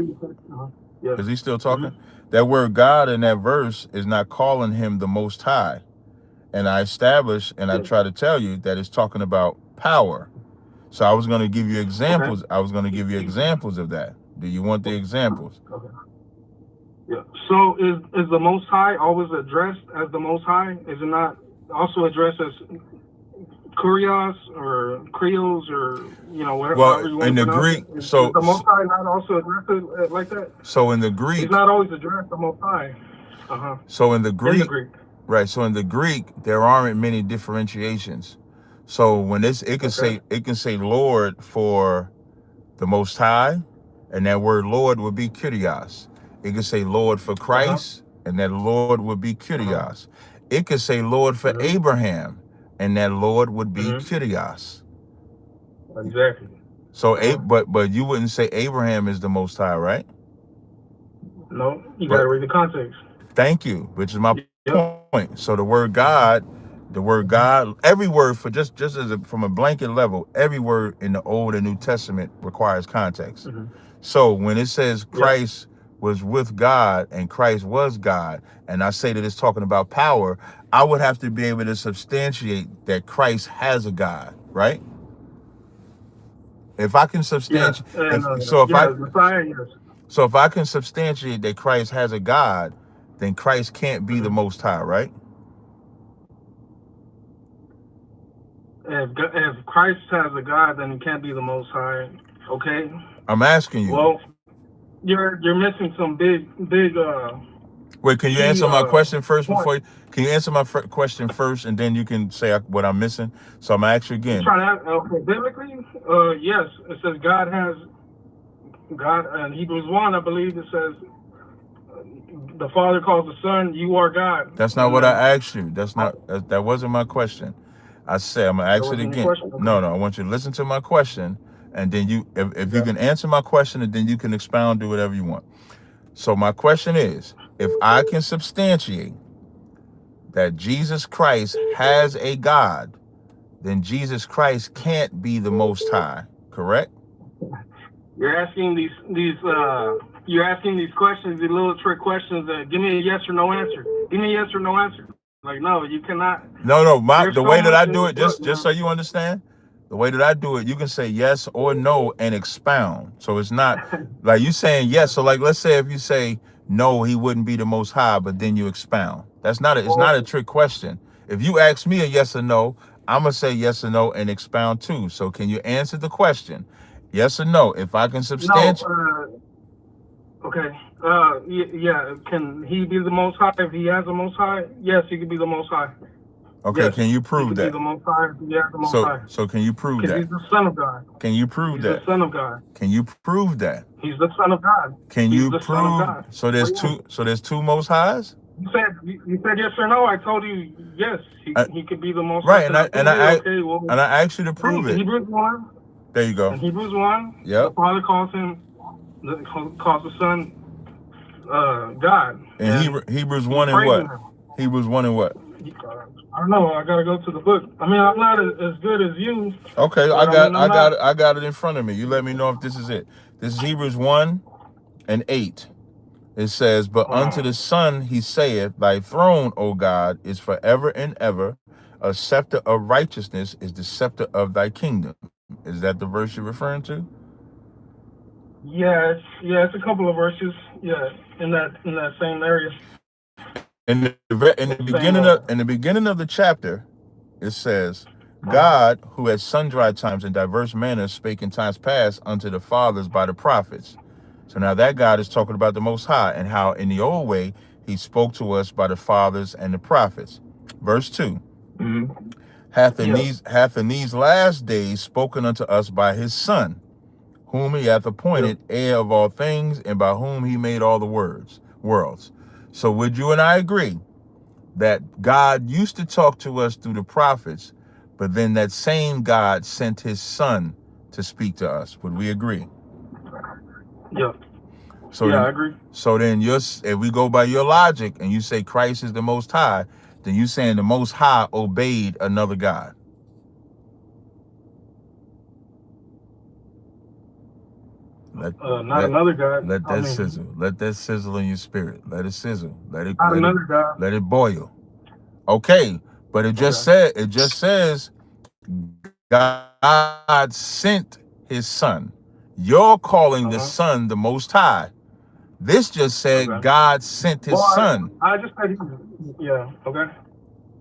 Is he still talking? Mm-hmm. That word God in that verse is not calling him the Most High. And I established and I try to tell you that it's talking about power. So I was going to give you examples. Okay. I was going to give you examples of that. Do you want the examples? Okay. Yeah. So is the Most High always addressed as the Most High? Is it not also addressed as kurios or krios or whatever, Well, however you want in to the pronounce Greek, it. Is the Most High not also addressed like that? so in the He's Greek, not always addressed the Most High. so in the In the Greek, Greek. right? So in the Greek, there aren't many differentiations. So when it can say Lord for the Most High, and that word Lord would be Kyrios. It could say Lord for Christ, and that Lord would be Kyrios. It could say Lord for Abraham, and that Lord would be Kyrios. Exactly. So, but you wouldn't say Abraham is the Most High, right? No, you got to read the context. Thank you, which is my point. So the word God, every word for just as from a blanket level, every word in the Old and New Testament requires context. So when it says Christ was with God and Christ was God, and I say that it's talking about power, I would have to be able to substantiate that Christ has a God, right? If I can substantiate, Messiah, so if I can substantiate that Christ has a God, then Christ can't be the Most High, right? If Christ has a God, then he can't be the Most High. Okay. I'm asking you. Well, you're missing some big. Wait, can you answer my question first point. Can you answer my question first, and then you can say what I'm missing? So I'm gonna ask you again. Biblically, yes, it says God has God. In Hebrews 1, I believe it says the Father calls the Son, "You are God." That's not what I asked you. That wasn't my question. I said I'm gonna ask it again. Okay. No, I want you to listen to my question, and then if you can answer my question, and then you can expound, do whatever you want. So my question is, if I can substantiate that Jesus Christ has a God, then Jesus Christ can't be the Most High, correct? You're asking these questions, these little trick questions. Give me a yes or no answer. Give me a yes or no answer. Like, no, you cannot. No. The way that I do it, just so you understand, the way that I do it, you can say yes or no and expound. So it's not like you saying yes. So like, let's say if you say no, he wouldn't be the Most High, but then you expound. It's not a trick question. If you ask me a yes or no, I'm gonna say yes or no and expound too. So can you answer the question? Yes or no? If I can substantiate. No, okay. Yeah. Can he be the Most High if he has the Most High? Yes, he could be the Most High. Okay, yes, can you prove that? Be the Most High if he has the Most High. So can you prove that? He's the Son of God. Can you prove that? He's the Son of God. Can you prove that? He's the Son of God. Can you prove? So there's two Most Highs. You said yes or no. I told you yes. He could be the Most High. Right, and I asked you to prove it. Hebrews 1. There you go. In Hebrews 1, yep. The Father calls the Son God. And Hebrews 1 and what? Hebrews 1 and what? I don't know. I gotta go to the book. I mean, I'm not as good as you. Okay, I got it in front of me. You let me know if this is it. This is Hebrews 1 and 8. It says, "But unto the Son he saith, Thy throne, O God, is forever and ever. A scepter of righteousness is the scepter of thy kingdom." Is that the verse you're referring to? Yes, it's a couple of verses. Yeah, in that same area. In the beginning of the chapter, it says, "God, who at sundry times in diverse manners spake in times past unto the fathers by the prophets." So now that God is talking about the Most High, and how in the old way he spoke to us by the fathers and the prophets. Verse 2. Hath in these last days spoken unto us by his Son, whom he hath appointed heir of all things, and by whom he made all the worlds. So would you and I agree that God used to talk to us through the prophets, but then that same God sent his Son to speak to us? Would we agree? Yeah. I agree. So then if we go by your logic and you say Christ is the Most High, then you saying the Most High obeyed another God. Another God. Let that sizzle. Let that sizzle in your spirit. Let it sizzle. Let it boil. Okay, but it just says God sent his Son. You're calling the Son the Most High. This just said God sent his Son. I just said, yeah, okay.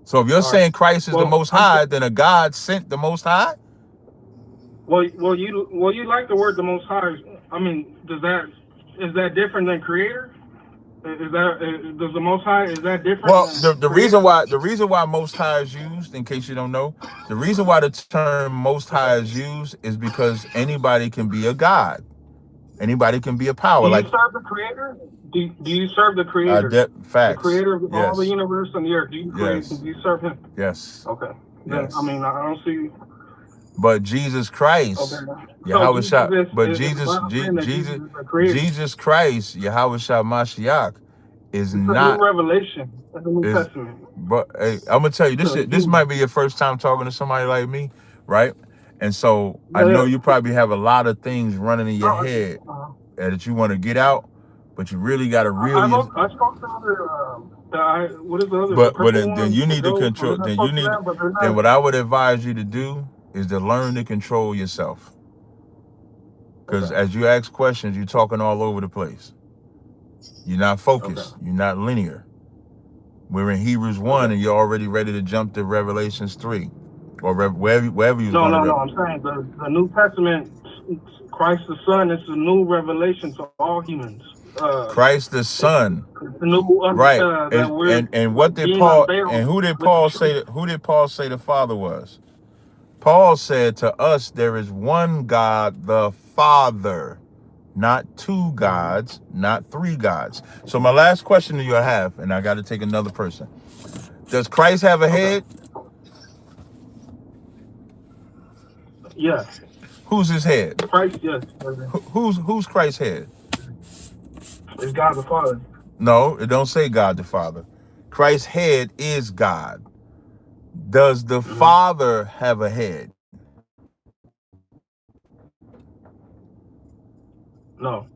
So if you're All right. saying Christ is the Most High, then a God sent the Most High? Well, you like the word the Most High. I mean, is that different than Creator? Does the Most High, is that different? Well, than the Creator? reason why Most High is used, in case you don't know, the reason why the term Most High is used is because anybody can be a God. Anybody can be a power. Do you Like serve the Creator? Do you serve the Creator? The facts. Creator of all the Yes. universe and the earth. Do Yes. you serve Him? Yes. Okay. Then, Yes. I mean, I don't see. But Jesus Christ, Okay. So Yahweh Jesus Shah, but is Jesus, saying that Jesus is the Creator. Jesus Christ, Yahweh Shah Mashiach, is It's a not new revelation of the New is. Testament. But hey, I'm gonna tell you this. This might be your first time talking to somebody like me, right? And so I know you probably have a lot of things running in your head that you want to get out, but you really got to I spoke to other. What is the other? But The purple then one, you the need to Joe. control. I Then you spoke to need. them, but they're Then not. what I would advise you to do is to learn to control yourself. Because as you ask questions, you're talking all over the place. You're not focused. You're not linear. We're in Hebrews 1 and you're already ready to jump to Revelations 3. Or wherever you was going to. No, I'm saying the New Testament, Christ the Son, is a new revelation to all humans. Christ the Son. The new, right. And what did Paul and who did Paul say the Father was? Paul said to us, there is one God, the Father, not two gods, not three gods. So my last question to you I have, and I got to take another person. Does Christ have a head? Yes. Who's his head? Christ, yes. Who's Christ's head? It's God the Father. No, it don't say God the Father. Christ's head is God. Does the Father have a head? No.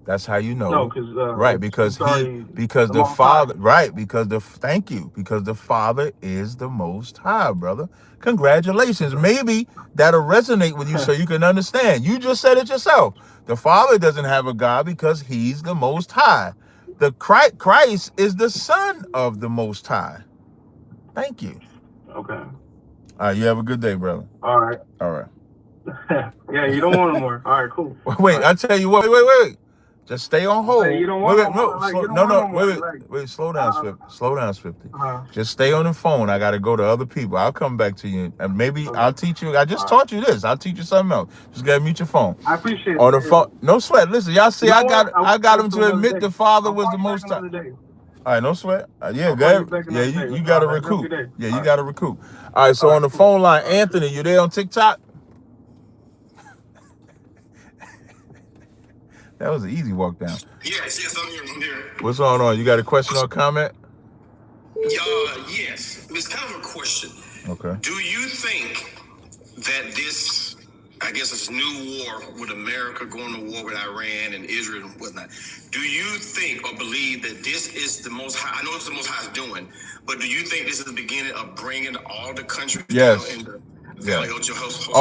That's how you know. No, because right, because the Father, right, because thank you, because the Father is the Most High, brother. Congratulations. Maybe that'll resonate with you so you can understand. You just said it yourself. The Father doesn't have a God because he's the Most High. The Christ is the Son of the Most High. Thank you. Okay. All right, you have a good day, brother. All right. All right. Yeah, you don't want no more. All right, cool. Wait, I tell you what. Wait. Just stay on hold. You don't want Wait, slow down, Swifty. Just stay on the phone. I got to go to other people. I'll come back to you. And maybe I'll teach you. I just taught you this. I'll teach you something else. Just got to mute your phone. I appreciate it. On the phone. No sweat. Listen, y'all see, I got him to admit the Father was the Most High. All right, no sweat. Yeah, good. Yeah, you got to recoup. Yeah, you got to recoup. All right, so on the phone line, Anthony, you there on TikTok? That was an easy walk down. Yes, I'm here. What's going on? You got a question or comment? Yes. It's kind of a question. Okay. Do you think that this, I guess this new war with America going to war with Iran and Israel and whatnot, do you think or believe that this is the Most High? I know it's the Most High is doing, but do you think this is the beginning of bringing all the countries down in the Valley of Jehoshaphat?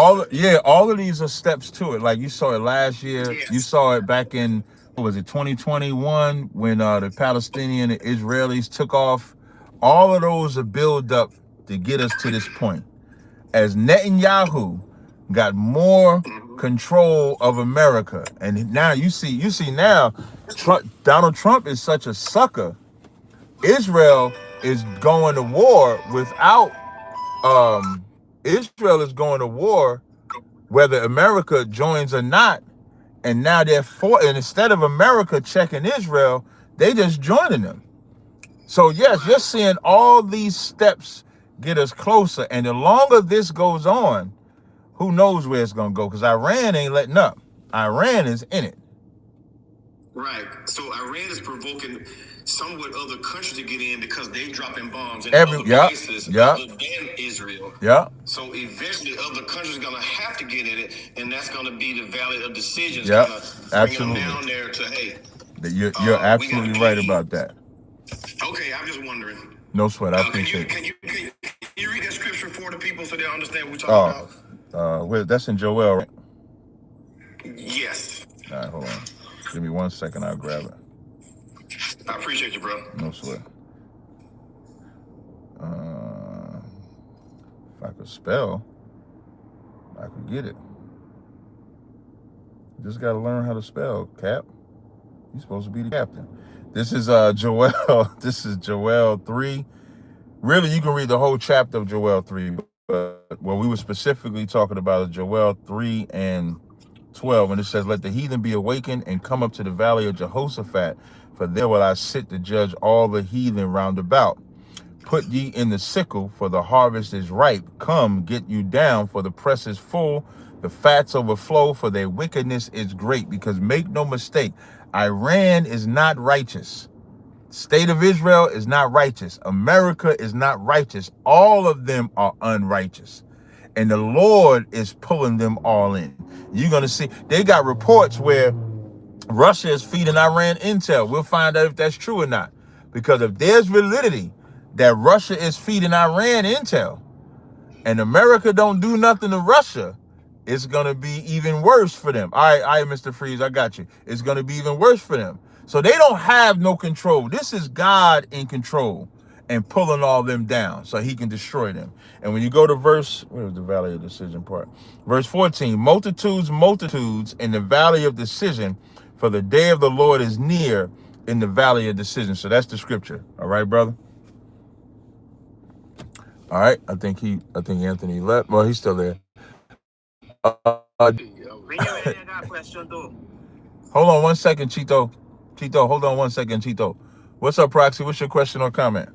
All of these are steps to it. Like you saw it last year. Yes. You saw it back in, what was it, 2021, when the Palestinian and Israelis took off. All of those are build up to get us to this point. As Netanyahu got more control of America, and now you see now, Donald Trump is such a sucker. Israel is going to war without. Israel is going to war whether America joins or not, and now and instead of America checking Israel, they just joining them. So yes, you're seeing all these steps get us closer, and the longer this goes on, who knows where it's gonna go? Because Iran ain't letting up. Iran is in it. Right. So Iran is provoking somewhat other countries to get in because they dropping bombs in other places other than Israel. Yeah. So eventually other countries are gonna have to get in it, and that's gonna be the valley of decisions. Yeah. Bring them down there to You're absolutely right about that. Okay, I'm just wondering. No sweat. I appreciate it. Can you read that scripture for the people so they understand what we're talking about? That's in Joel, right? Yes. All right, hold on. Give me 1 second. I'll grab it. I appreciate you, bro. No sweat. If I could spell, I could get it. Just got to learn how to spell, Cap. You're supposed to be the captain. This is Joel. This is Joel 3. Really, you can read the whole chapter of Joel 3, but what we were specifically talking about is Joel 3 and 12, and it says, "Let the heathen be awakened and come up to the valley of Jehoshaphat, for there will I sit to judge all the heathen round about. Put ye in the sickle, for the harvest is ripe. Come, get you down, for the press is full. The fats overflow, for their wickedness is great." Because make no mistake, Iran is not righteous. State of Israel is not righteous. America is not righteous. All of them are unrighteous. And the Lord is pulling them all in. You're going to see, they got reports where Russia is feeding Iran intel. We'll find out if that's true or not. Because if there's validity that Russia is feeding Iran intel and America don't do nothing to Russia, it's going to be even worse for them. All right, Mr. Freeze, I got you. It's going to be even worse for them. So they don't have no control. This is God in control and pulling all them down so he can destroy them. And when you go to verse, where's the valley of decision part? Verse 14, multitudes in the valley of decision, for the day of the Lord is near in the valley of decision. So that's the scripture. All right, brother? All right, I think Anthony left. Well, he's still there. Hold on 1 second, Chito. Hold on 1 second, Chito. What's up, Proxy? What's your question or comment?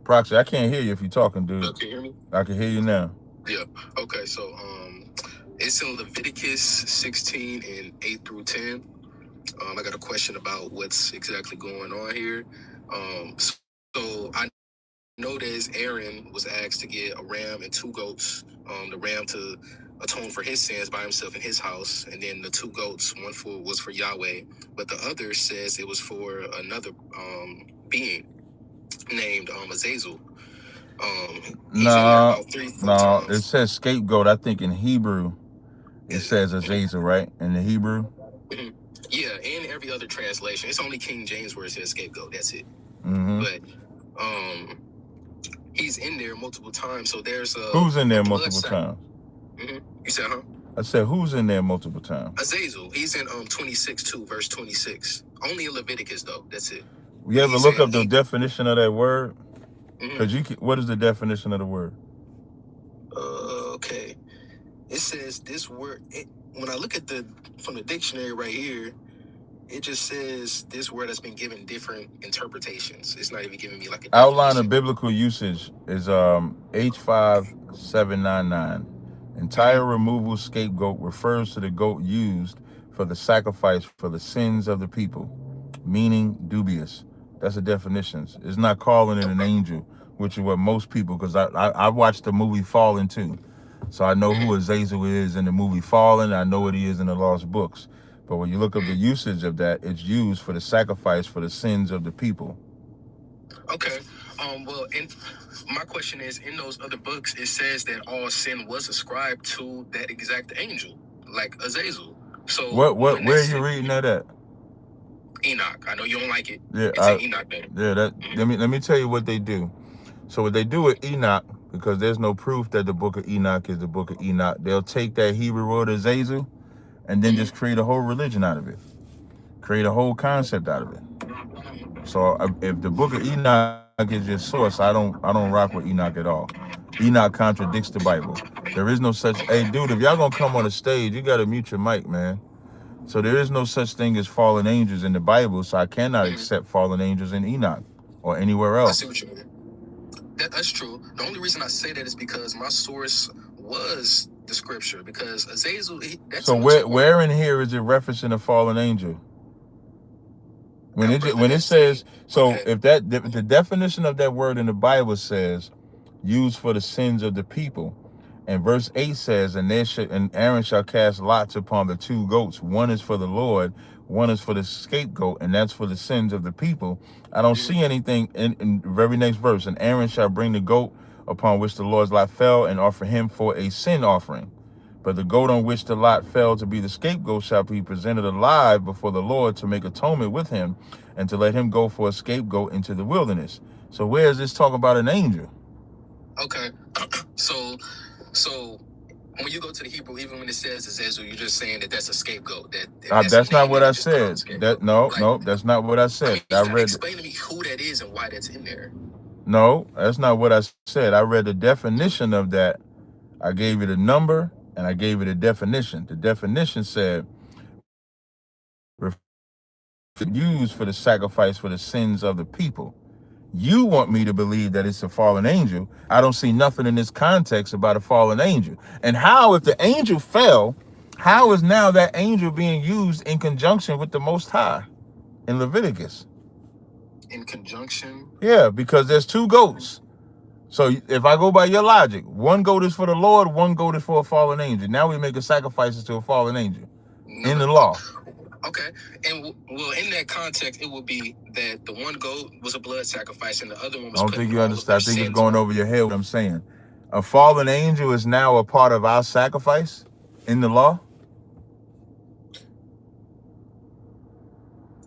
Proxy, I can't hear you if you're talking, dude. Can you hear me? I can hear you now. Yeah. Okay. So it's in Leviticus 16 and 8 through 10. I got a question about what's exactly going on here. So I noticed Aaron was asked to get a ram and 2 goats. The ram to atone for his sins by himself in his house, and then the 2 goats, one was for Yahweh, but the other says it was for another being named Azazel. No, it says scapegoat. I think in Hebrew it says Azazel, right? In the Hebrew. Mm-hmm. Yeah, and every other translation. It's only King James where it says scapegoat. That's it. Mm-hmm. But he's in there multiple times. So there's who's in there multiple times? Mm-hmm. You said, huh? I said, who's in there multiple times? Azazel. He's in 26:2, verse 26. Only in Leviticus though. That's it. You ever look up the definition of that word? Because what is the definition of the word? Okay. It says this word. When I look at from the dictionary right here, it just says this word has been given different interpretations. It's not even giving me like a definition. Outline of biblical usage is H5799. Entire removal scapegoat refers to the goat used for the sacrifice for the sins of the people, meaning dubious. That's the definitions. It's not calling it an angel, which is what most people, because I watched the movie Fallen too. So I know who Azazel is in the movie Fallen. I know what he is in the Lost Books. But when you look up the usage of that, it's used for the sacrifice for the sins of the people. Okay. Well, my question is, in those other books, it says that all sin was ascribed to that exact angel, like Azazel. So where are you reading that at? Enoch. I know you don't like it. Yeah, it's in Enoch there. Yeah, let me tell you what they do. So what they do with Enoch, because there's no proof that the book of Enoch is the book of Enoch, they'll take that Hebrew word Azazel and then just create a whole religion out of it. Create a whole concept out of it. So if the book of Enoch is your source, I don't rock with Enoch at all. Enoch contradicts the Bible. There is no such, hey dude, if y'all gonna come on the stage, you gotta mute your mic, man. So there is no such thing as fallen angels in the Bible, so I cannot accept fallen angels in Enoch or anywhere else. I see what you mean. That's true. The only reason I say that is because my source was the scripture, because Azazel, that's so where in here is it referencing a fallen angel? When it says, so okay. If the definition of that word in the Bible says used for the sins of the people, and verse 8 says, and Aaron shall cast lots upon the 2 goats. One is for the Lord, one is for the scapegoat, and that's for the sins of the people. I don't see anything in the very next verse. And Aaron shall bring the goat upon which the Lord's lot fell and offer him for a sin offering. But the goat on which the lot fell to be the scapegoat shall be presented alive before the Lord to make atonement with him and to let him go for a scapegoat into the wilderness. So where is this talking about an angel? Okay. So when you go to the Hebrew, even when it says Azazel, you're just saying that that's a scapegoat. That's not what I said. No, that's not what I said. I mean, you gotta explain to me who that is and why that's in there. No, that's not what I said. I read the definition of that. I gave you the number and I gave you the definition. The definition said used for the sacrifice for the sins of the people. You want me to believe that it's a fallen angel. I don't see nothing in this context about a fallen angel. And how, if the angel fell, how is now that angel being used in conjunction with the Most High in Leviticus? In conjunction? Yeah, because there's two goats. So if I go by your logic, one goat is for the Lord, one goat is for a fallen angel. Now we make a sacrifices to a fallen angel in the law. Okay, and well, in that context, it would be that the one goat was a blood sacrifice, and the other one was. I don't think you understand. I think it's going over your head what I'm saying. A fallen angel is now a part of our sacrifice in the law.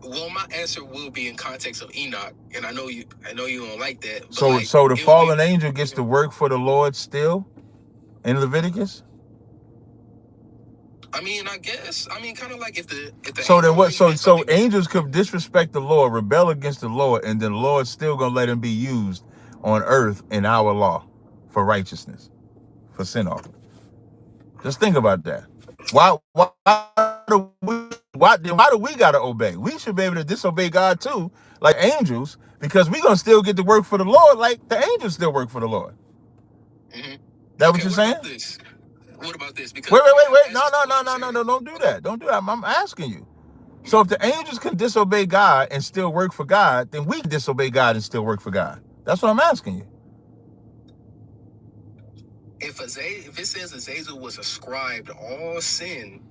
Well, my answer will be in context of Enoch, and I know you don't like that. So, like, so the fallen angel gets to work for the Lord still in Leviticus. I mean, I guess. I mean, kind of like if the so then what? So angels could disrespect the Lord, rebel against the Lord, and then the Lord's still gonna let him be used on earth in our law for righteousness, for sin offering. Just think about that. Why do we gotta obey? We should be able to disobey God too, like angels, because we're gonna still get to work for the Lord, like the angels still work for the Lord. Mm-hmm. That what you're saying? What about this? Because wait. No, don't do that. Don't do that. I'm asking you. So if the angels can disobey God and still work for God, then we can disobey God and still work for God. That's what I'm asking you. If it says Azazel was ascribed all sin,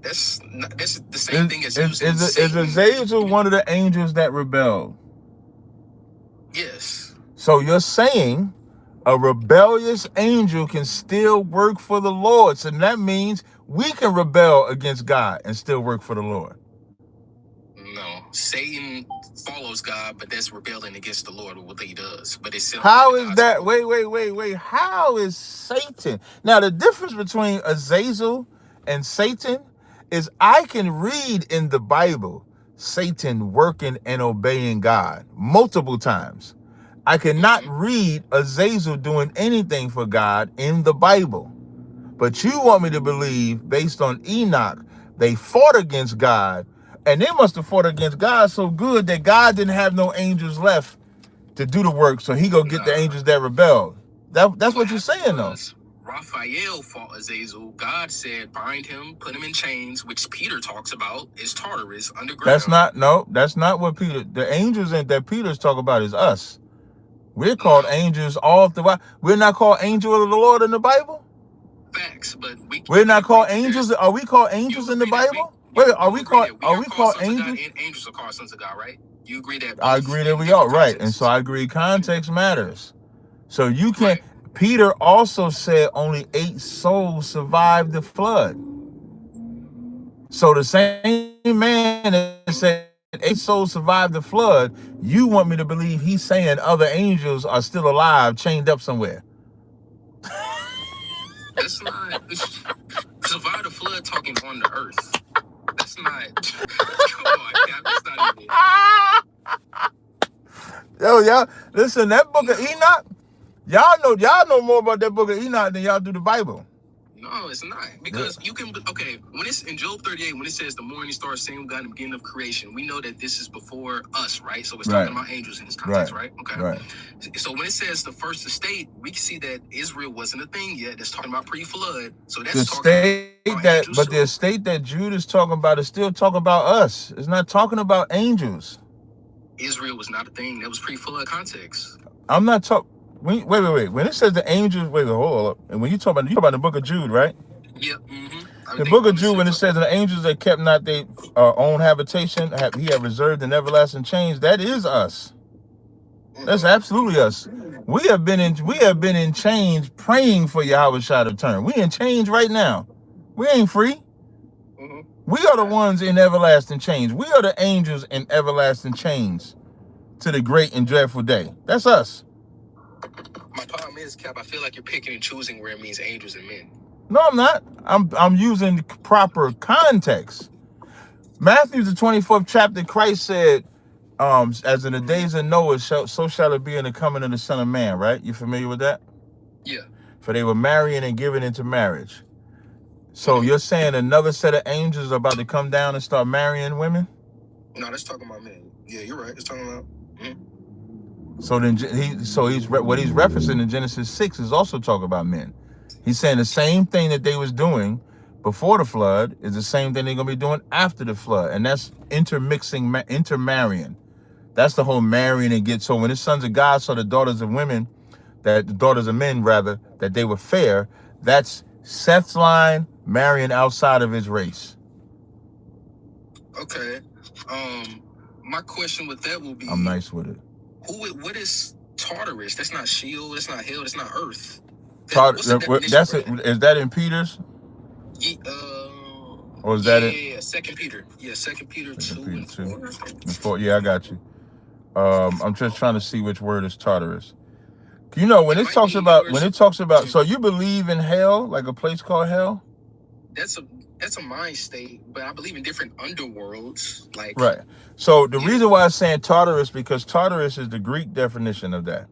that's the same thing as using is Azazel one of the angels that rebelled? Yes. So you're saying a rebellious angel can still work for the Lord. So that means we can rebel against God and still work for the Lord. No, Satan follows God, but that's rebelling against the Lord with what he does. But it's still how is that? Wait. How is Satan? Now the difference between Azazel and Satan is I can read in the Bible Satan working and obeying God multiple times. I cannot read Azazel doing anything for God in the Bible. But you want me to believe, based on Enoch, they fought against God, and they must have fought against God so good that God didn't have no angels left to do the work, so he go get the angels that rebelled. That's what you're saying, though. Raphael fought Azazel. God said, bind him, put him in chains, which Peter talks about is Tartarus underground. That's not what Peter, the angels that Peter's talking about is us. We're called angels all throughout. We're not called angel of the Lord in the Bible? Facts, but we're not called angels. Are we called angels in the Bible? Wait, are we called angels? And angels are called sons of God, right? You agree that? I agree that we are, right. And so I agree context matters. So you can't, right. Peter also said only 8 souls survived the flood. So the same man that said 8 souls survived the flood, you want me to believe he's saying other angels are still alive, chained up somewhere. That's not survive the flood talking on the earth. That's not. Come on, that's not even. Yo, y'all, listen, that book of Enoch, y'all know more about that book of Enoch than y'all do the Bible. No, it's not. Because you can, okay, when it's in Job 38, when it says the morning star sang God in the beginning of creation, we know that this is before us, right? So it's talking about angels in this context, right? Okay. Right. So when it says the first estate, we can see that Israel wasn't a thing yet. That's talking about pre-flood. So that's talking about angels. But the estate that Jude is talking about is still talking about us. It's not talking about angels. Israel was not a thing. That was pre-flood context. I'm not talking. Wait. When it says the angels, hold up. And when you talk about the book of Jude, right? Yep. Mm-hmm. The book of Jude, when it says the angels that kept not their own habitation, he had reserved in everlasting chains. That is us. That's absolutely us. We have been in chains praying for Yahweh Shai to turn. We in chains right now. We ain't free. Mm-hmm. We are the ones in everlasting chains. We are the angels in everlasting chains to the great and dreadful day. That's us. My problem is, Cap, I feel like you're picking and choosing where it means angels and men. No, I'm not. I'm using proper context. Matthew the 24th chapter, Christ said, as in the days of Noah, so shall it be in the coming of the Son of Man, right? You familiar with that? Yeah. For they were marrying and giving into marriage. So you're saying another set of angels are about to come down and start marrying women? No, that's talking about men. Yeah, you're right. It's talking about. So then what he's referencing in Genesis 6 is also talking about men. He's saying the same thing that they was doing before the flood is the same thing they're gonna be doing after the flood, and that's intermarrying. That's the whole marrying and get. So when the sons of God saw the daughters of women, that the daughters of men rather, that they were fair, that's Seth's line marrying outside of his race. Okay. My question with that will be, I'm nice with it. What is Tartarus? That's not Sheol, that's not hell, that's not Earth. Is that in Peter's? Or is that it? Yeah, 2 Peter. Yeah, 2 Peter 2 and 4. Yeah, I got you. I'm just trying to see which word is Tartarus. You know, when it talks about, so you believe in hell, like a place called hell? That's a mind state, but I believe in different underworlds. Like, right. So the reason why I'm saying Tartarus, because Tartarus is the Greek definition of that.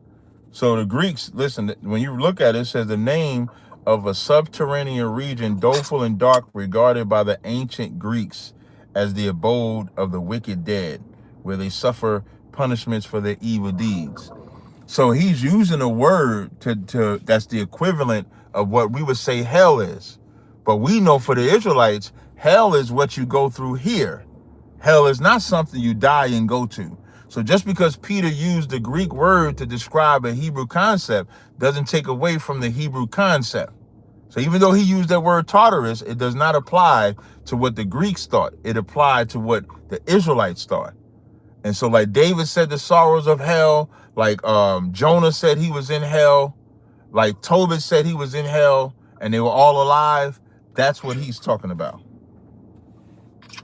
So the Greeks, listen, when you look at it, it says the name of a subterranean region, doleful and dark, regarded by the ancient Greeks as the abode of the wicked dead, where they suffer punishments for their evil deeds. So he's using a word to that's the equivalent of what we would say hell is. But we know for the Israelites, hell is what you go through here. Hell is not something you die and go to. So just because Peter used the Greek word to describe a Hebrew concept doesn't take away from the Hebrew concept. So even though he used that word Tartarus, it does not apply to what the Greeks thought. It applied to what the Israelites thought. And so like David said, the sorrows of hell, like Jonah said he was in hell, like Tobit said he was in hell, and they were all alive. That's what he's talking about.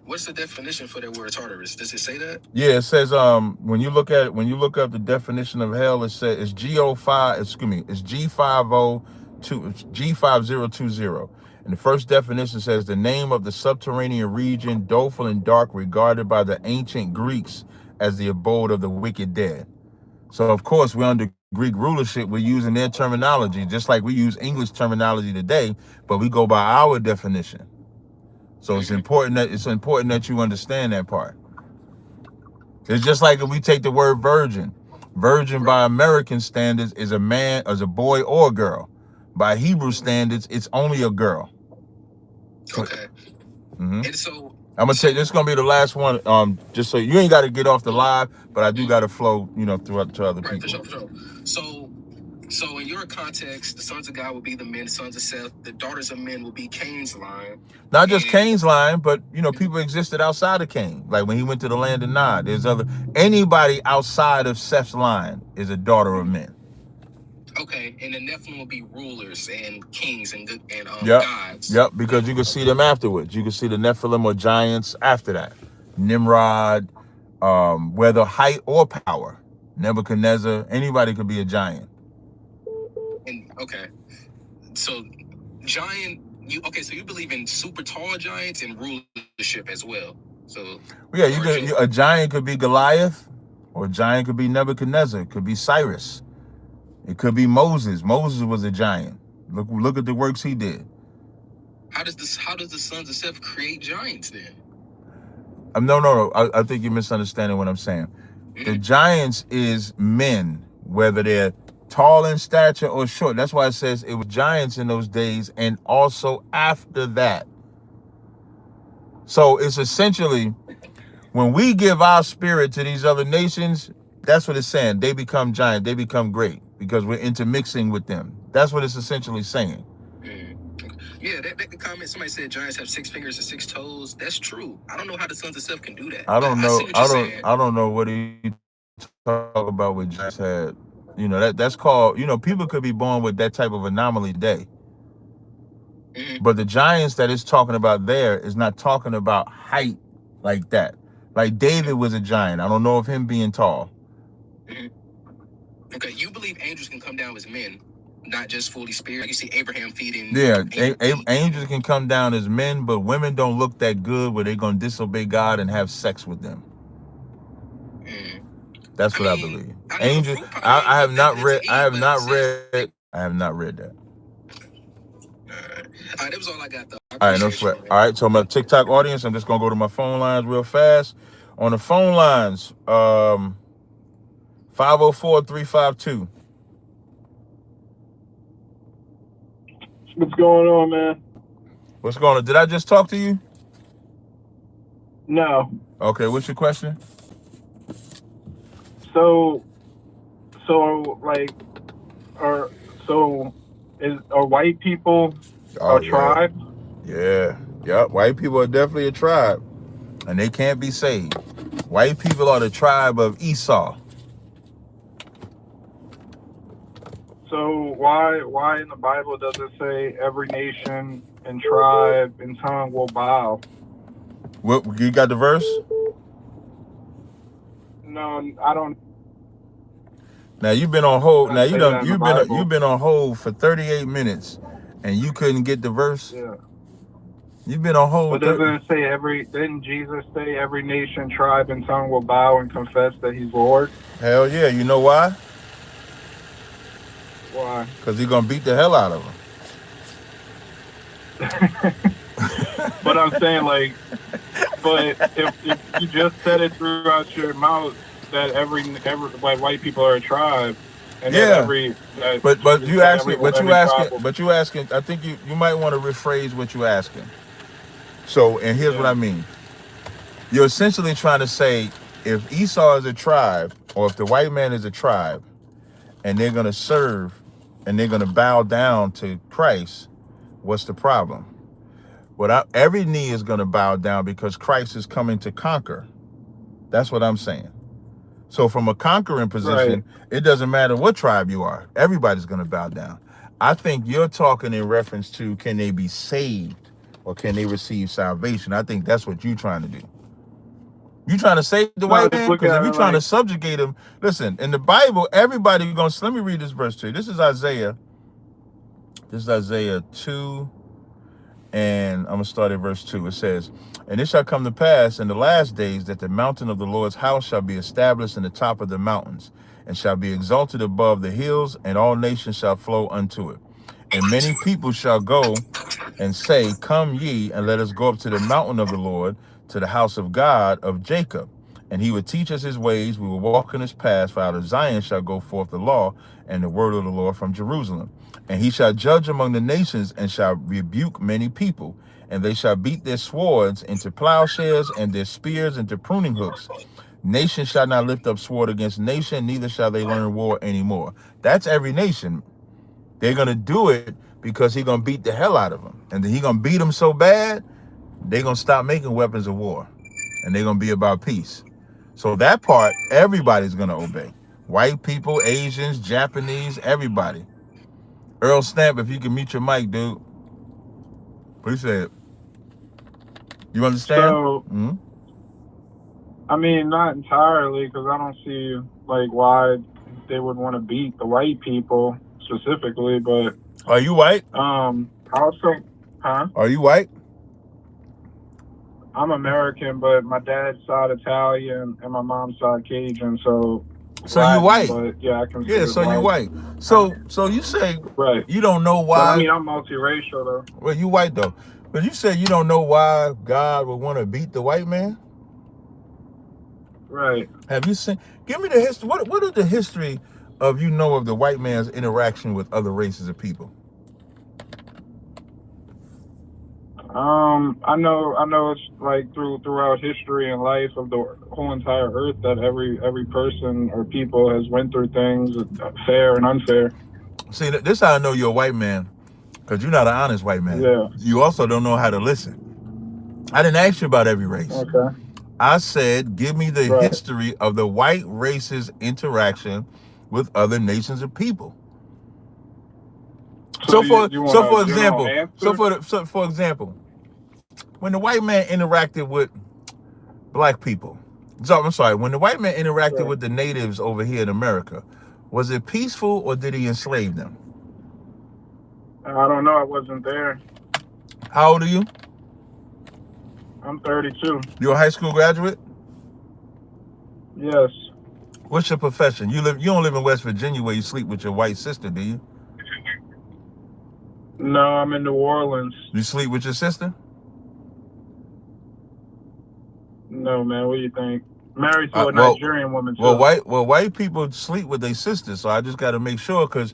What's the definition for that word Tartarus? Does it say that? Yeah, it says when you look up the definition of hell, it says it's G5020. And the first definition says the name of the subterranean region, doleful and dark, regarded by the ancient Greeks as the abode of the wicked dead. So of course we're under Greek rulership, we're using their terminology, just like we use English terminology today, but we go by our definition. So it's important that you understand that part. It's just like if we take the word virgin. Virgin by American standards is a man, as a boy or a girl. By Hebrew standards, it's only a girl. Okay. And so I'm gonna tell you, this is gonna be the last one. Just so you ain't got to get off the live, but I do got to flow, throughout to other people. For sure. So in your context, the sons of God will be the men, sons of Seth. The daughters of men will be Cain's line. Not just Cain's line, but people existed outside of Cain. Like when he went to the land of Nod, anybody outside of Seth's line is a daughter of men. Okay, and the Nephilim will be rulers and kings and gods. Yep, because you can see them afterwards. You can see the Nephilim or giants after that. Nimrod, whether height or power. Nebuchadnezzar, anybody could be a giant. And so giant. So you believe in super tall giants and rulership as well. So yeah, a giant could be Goliath, or a giant could be Nebuchadnezzar. It could be Cyrus. It could be Moses. Moses was a giant. Look at the works he did. How does the sons of Seth create giants then? No. I think you're misunderstanding what I'm saying. The giants is men, whether they're tall in stature or short. That's why it says it was giants in those days and also after that. So it's essentially when we give our spirit to these other nations, that's what it's saying. They become giant. They become great because we're intermixing with them. That's what it's essentially saying. Yeah, that comment, somebody said giants have 6 fingers and 6 toes. That's true. I don't know how the sons of Seth can do that. I don't know. I don't know what he talk about what giants had. That's called, people could be born with that type of anomaly today. But the giants that it's talking about there is not talking about height like that. Like David was a giant. I don't know of him being tall. Okay, you believe angels can come down as men, not just fully spirit. Like you see Abraham feeding. Yeah, angels can come down as men, but women don't look that good where they're going to disobey God and have sex with them. That's what I believe. Angel, I have not read. I have not read. I have not read that. All right, that was all I got, though. All right, no sweat. All right, so my TikTok audience, I'm just gonna go to my phone lines real fast. On the phone lines, 504-352. What's going on, man? What's going on? Did I just talk to you? No. Okay, what's your question? So like, are white people a tribe? Yeah. Yep. White people are definitely a tribe, and they can't be saved. White people are the tribe of Esau. So why in the Bible does it say every nation and tribe and tongue will bow? What, you got the verse? No, I don't. Now you've been on hold. Now you've been on hold for 38 minutes, and you couldn't get the verse. Yeah. You've been on hold. But doesn't it say didn't Jesus say every nation, tribe, and tongue will bow and confess that he's Lord? Hell yeah. You know why? Why? Because he's gonna beat the hell out of them. But I'm saying, like, but if you just said it throughout your mouth that every like white people are a tribe, and yeah, but you asking, I think you might want to rephrase what you're asking. So, and here's what I mean. You're essentially trying to say, if Esau is a tribe, or if the white man is a tribe, and they're going to serve, and they're going to bow down to Christ, what's the problem? Every knee is going to bow down because Christ is coming to conquer. That's what I'm saying. So from a conquering position, It doesn't matter what tribe you are. Everybody's going to bow down. I think you're talking in reference to, can they be saved or can they receive salvation? I think that's what you're trying to do. You trying to save the white man? Because if you're trying to subjugate him, listen, in the Bible, everybody going to, let me read this verse to you. This is Isaiah 2, and I'm going to start at verse 2. It says, and it shall come to pass in the last days that the mountain of the Lord's house shall be established in the top of the mountains, and shall be exalted above the hills, and all nations shall flow unto it. And many people shall go and say, come ye, and let us go up to the mountain of the Lord, to the house of God of Jacob. And he would teach us his ways, we will walk in his paths, for out of Zion shall go forth the law and the word of the Lord from Jerusalem. And he shall judge among the nations, and shall rebuke many people. And they shall beat their swords into plowshares, and their spears into pruning hooks. Nation shall not lift up sword against nation, neither shall they learn war anymore. That's every nation. They're going to do it because he's going to beat the hell out of them. And then he's going to beat them so bad, they're going to stop making weapons of war. And they're going to be about peace. So that part, everybody's going to obey. White people, Asians, Japanese, everybody. Earl Stamp, if you can mute your mic, dude. Appreciate it. You understand? So, I mean, not entirely, because I don't see, like, why they would want to beat the white people specifically, but... Are you white? Also, huh? Are you white? I'm American, but my dad's side Italian and my mom's side Cajun, so Latin, you white? But yeah, I can. Yeah, so you white. So you say you don't know why? But, I mean, I'm multiracial though. Well, you white though, but you say you don't know why God would want to beat the white man. Right. Have you seen? Give me the history. What is the history of of the white man's interaction with other races of people? I know it's like throughout history and life of the whole entire earth that every person or people has went through things, fair and unfair. See, this is how I know you're a white man, because you're not an honest white man. Yeah. You also don't know how to listen. I didn't ask you about every race. Okay. I said, give me the history of the white race's interaction with other nations of people. So you, for you want so a for general example, answer? for example, when the white man interacted with black people, so I'm sorry, when the white man interacted Sure. with the natives over here in America, was it peaceful or did he enslave them? I don't know. I wasn't there. How old are you? I'm 32. You're a high school graduate? Yes. What's your profession? You don't live in West Virginia where you sleep with your white sister, do you? No, I'm in New Orleans. You sleep with your sister? No, man. What do you think? Married to a Nigerian woman too. White people sleep with their sisters, so I just got to make sure because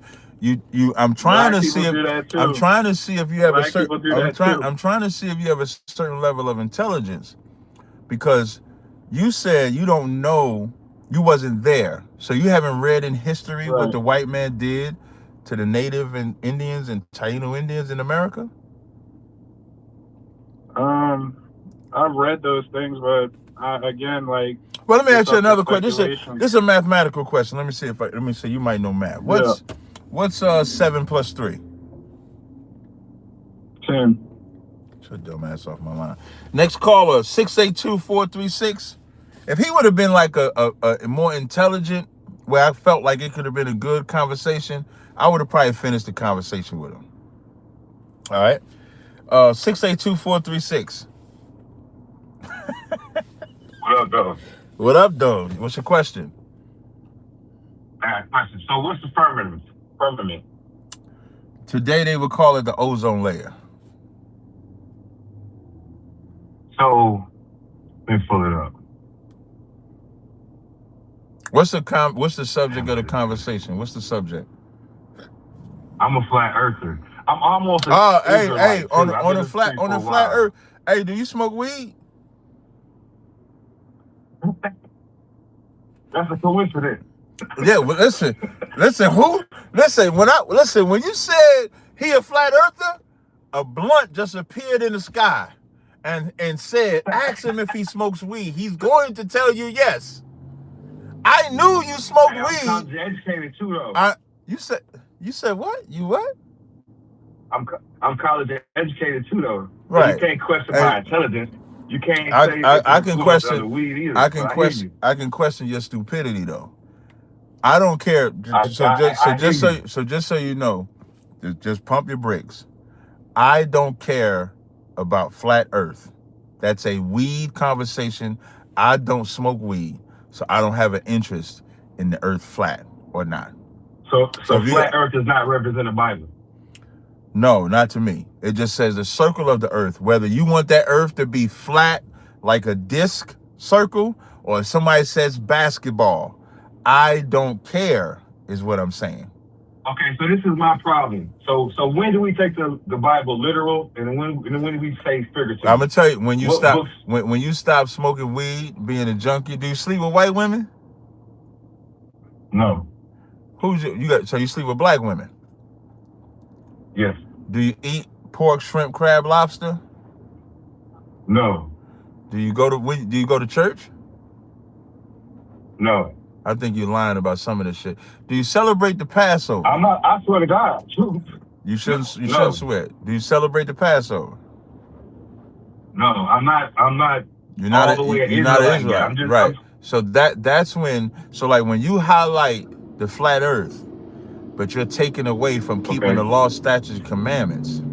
I'm trying Black to people see if do that too. I'm trying to see if you have a Black people certain do that too. I'm trying to see if you have a certain level of intelligence because you said you don't know, you wasn't there, so you haven't read in history what Right. the white man did to the Native and Indians and Taino Indians in America. I've read those things, but again, like. Well, let me it's ask you up to another question. speculation. This is a mathematical question. Let me see. You might know math. What's 7 plus 3? 10. Get your dumb ass off my line. Next caller, 682-436. If he would have been like a more intelligent, where I felt like it could have been a good conversation, I would have probably finished the conversation with him. All right. 682-436. What up, though? What up, though? What's your question? Question. So what's the firmament? Today they would call it the ozone layer. So let me pull it up. What's the subject of the conversation? What's the subject? I'm a flat earther. I'm almost an hey, Israelite, on too. the flat earth. Hey, do you smoke weed? That's a coincidence. Yeah, well, listen, when you said he a flat earther, a blunt just appeared in the sky and said, ask him if he smokes weed. He's going to tell you yes. I knew you smoked weed. I'm college educated too, though. You said what? You what? I'm college educated too, though. Right. So you can't question my intelligence. You can't say I can question weed either. I can question your stupidity though. I don't care. Just so you know, just pump your brakes. I don't care about flat earth. That's a weed conversation. I don't smoke weed, so I don't have an interest in the earth flat or not. So flat earth does not represent the Bible? No, not to me. It just says the circle of the earth. Whether you want that earth to be flat like a disc circle or if somebody says basketball, I don't care is what I'm saying. Okay, so this is my problem. So when do we take the Bible literal and when do we say figurative? I'm gonna tell you, when you stop smoking weed, being a junkie, do you sleep with white women? No. So you sleep with black women? Yes. Do you eat pork, shrimp, crab, lobster? No. Do you go to church? No. I think you're lying about some of this shit. Do you celebrate the Passover? I'm not. I swear to God. You shouldn't swear. Do you celebrate the Passover? No, I'm not. You're not all the way you're not an Israelite. Israelite, right? So that's when. So like when you highlight the flat Earth, but you're taking away from keeping the law, statutes, and commandments,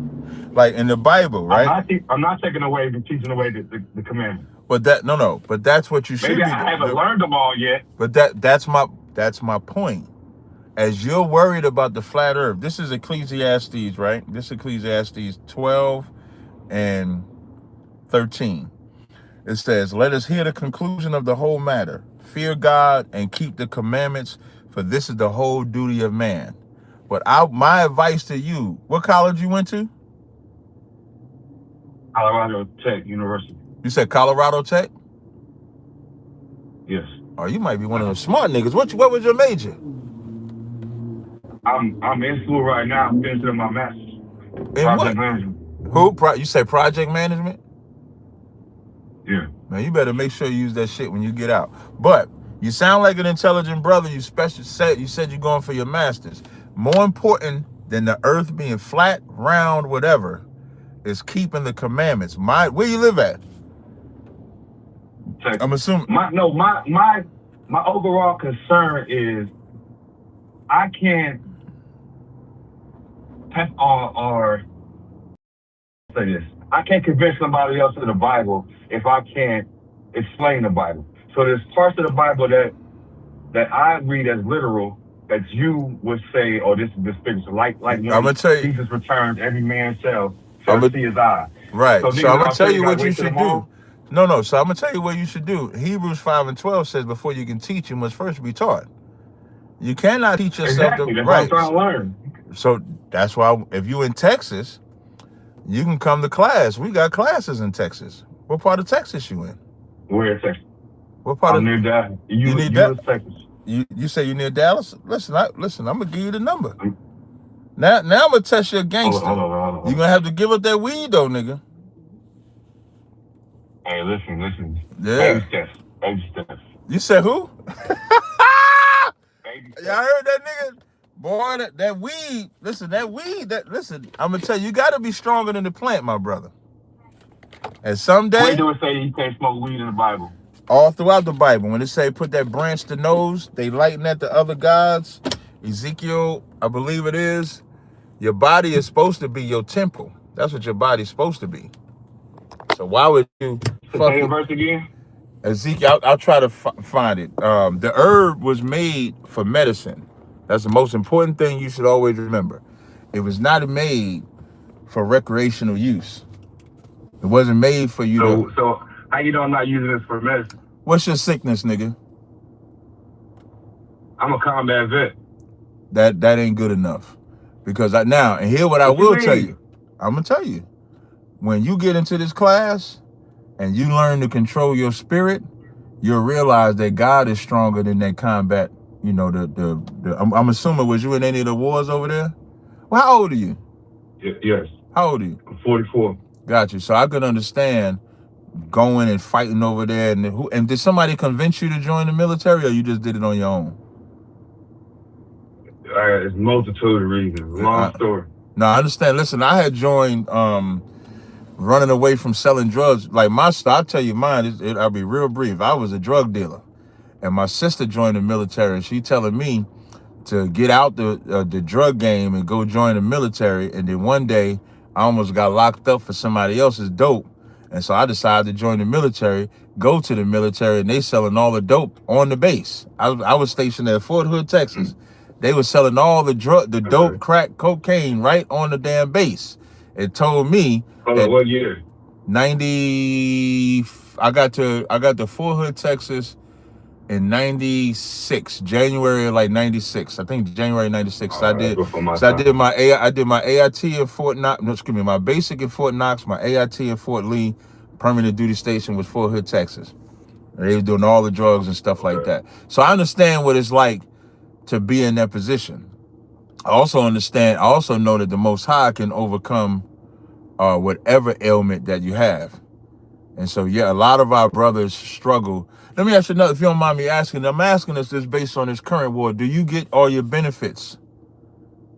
like in the Bible, right? I'm not taking away from teaching away the commandments. But that's what you should be. Maybe I haven't learned them all yet. But that's my point. As you're worried about the flat earth, this is Ecclesiastes, right? This is Ecclesiastes 12 and 13. It says, let us hear the conclusion of the whole matter. Fear God and keep the commandments, for this is the whole duty of man. But my advice to you, what college you went to? Colorado Tech University. You said Colorado Tech? Yes. Oh, you might be one of those smart niggas. What was your major? I'm in school right now. I'm finishing my master's. In project what? management. You say project management? Yeah. Man, you better make sure you use that shit when you get out. But you sound like an intelligent brother. You said you're going for your master's. More important then the earth being flat, round, whatever, is keeping the commandments. Where you live at? Texas. I'm assuming. My overall concern is I can't or say this. I can't convince somebody else of the Bible if I can't explain the Bible. So there's parts of the Bible that I read as literal that you would say, "Oh, this is the figurative." Like I'm when gonna tell you. Jesus returns, every man shall I'm see his eye. Right. So, So I'm gonna tell you what gotta you wait till should do. tomorrow? No. So I'm gonna tell you what you should do. Hebrews 5:12 says, before you can teach, you must first be taught. You cannot teach yourself Exactly. That's right. what I'm trying to learn. So that's why if you in Texas, you can come to class. We got classes in Texas. What part of Texas you in? Where in Texas? What part I'm of near Dallas. you need U.S. that? Texas. You say you near Dallas? Listen, I'm gonna give you the number. Now I'm gonna test your gangster. Hold on. You gonna have to give up that weed though, nigga. Hey, listen. Yeah. Baby steps. You said who? Baby steps. Y'all heard that nigga? Boy, that weed. Listen, I'm gonna tell you, you gotta be stronger than the plant, my brother. And someday, Where do it say you can't smoke weed in the Bible? all throughout the Bible, when it say put that branch to nose, they lighten at the other gods. Ezekiel, I believe it is. Your body is supposed to be your temple. That's what your body's supposed to be. So why would you fuck Say the it? verse again. Ezekiel, I'll try to find it. The herb was made for medicine. That's the most important thing you should always remember. It was not made for recreational use. It wasn't made for you to. So how you know I'm not using this for medicine? What's your sickness, nigga? I'm a combat vet. That ain't good enough. Because and here what I will tell you. I'm gonna tell you. When you get into this class and you learn to control your spirit, you'll realize that God is stronger than that combat. You know, I'm assuming, was you in any of the wars over there? Well, how old are you? Yes. How old are you? I'm 44. Got you. So I could understand going and fighting over there. And did somebody convince you to join the military, or you just did it on your own? It's a multitude of reasons. Long story. No, I understand. Listen, I had joined running away from selling drugs. Like I'll tell you mine. I'll be real brief. I was a drug dealer, and my sister joined the military. And she telling me to get out the drug game and go join the military. And then one day, I almost got locked up for somebody else's dope. And so I decided to join the military, go to the military, and they selling all the dope on the base. I was stationed at Fort Hood, Texas. They were selling all the dope, crack, cocaine right on the damn base. It told me that what year? 90. I got to Fort Hood, Texas in 96, January of like 96. I think January 96. I did my AIT in Fort Knox. No, excuse me, my basic in Fort Knox, my AIT in Fort Lee, permanent duty station was Fort Hood, Texas. And they were doing all the drugs and stuff like that. So I understand what it's like to be in that position. I also know that the Most High can overcome whatever ailment that you have. And so, yeah, a lot of our brothers struggle. Let me ask you another, if you don't mind me asking. I'm asking this based on this current war. Do you get all your benefits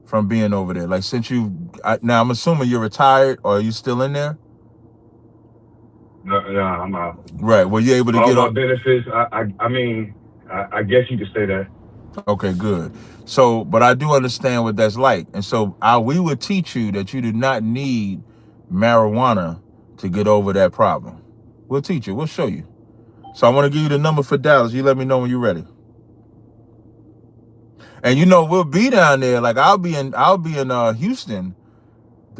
from being over there? Like, since now I'm assuming you're retired, or are you still in there? No, I'm out. Right. Were you able to all get my all benefits? I mean, I guess you could say that. Okay, good. So, but I do understand what that's like. And so we would teach you that you do not need marijuana to get over that problem. We'll teach you. We'll show you. So I want to give you the number for Dallas. You let me know when you're ready. And we'll be down there. Like I'll be in Houston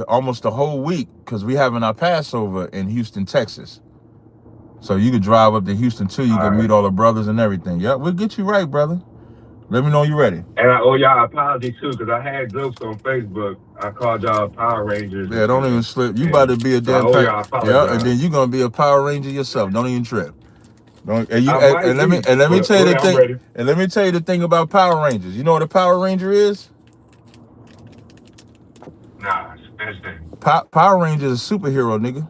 almost the whole week, because we having our Passover in Houston, Texas. So you could drive up to Houston too. You can meet all the brothers and everything. Yeah, we'll get you right, brother. Let me know you're ready. And I owe y'all an apology too, because I had jokes on Facebook. I called y'all Power Rangers. Yeah, don't even slip. You about to be a damn yeah, and then you're gonna be a Power Ranger yourself. Don't even trip. Let me tell you the thing. And let me tell you the thing about Power Rangers. You know what a Power Ranger is? Nah, it's thing. Power Rangers is a superhero, nigga.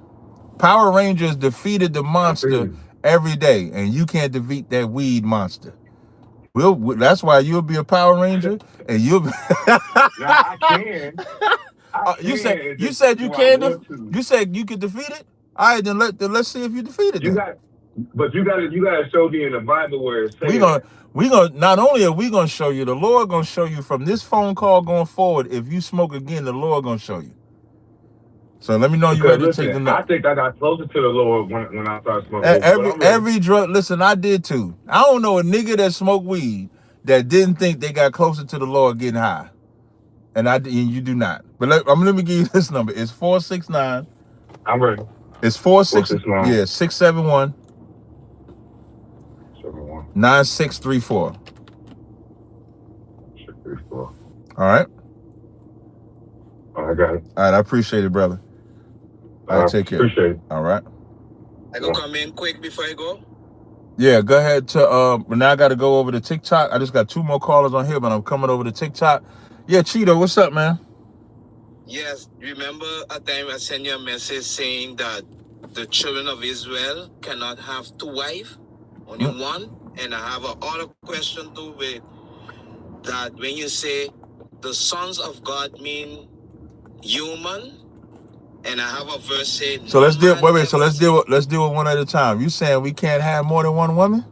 Power Rangers defeated the monster every day, and you can't defeat that weed monster. That's why you'll be a Power Ranger, and you'll be. Now I can. You said you Just said you do I can. want to? You said you could defeat it. All right, then let's see if you defeat it. You Then gotta show me in the Bible where it says we gonna not only are we gonna show you, the Lord gonna show you from this phone call going forward. If you smoke again, the Lord gonna show you. So let me know you ready to take the I note. think I got closer to the Lord when I started smoking. Every drug. Listen, I did too. I don't know a nigga that smoked weed that didn't think they got closer to the Lord getting high, and you do not. But let me give you this number. It's 469. I'm ready. It's 469. Yeah, 671 9634. 634. All right. I got it. All right, I appreciate it, brother. All right, take care. Appreciate it. All right. I go come in quick before I go. Yeah, go ahead to but now I gotta go over to TikTok. I just got 2 more callers on here, but I'm coming over to TikTok. Yeah, Cheeto, what's up, man? Yes, remember a time I sent you a message saying that the children of Israel cannot have 2 wives, only one. And I have another question too with that when you say the sons of God mean human, and I have a verse saying. So let's deal. So let's deal with one at a time. You saying we can't have more than one woman?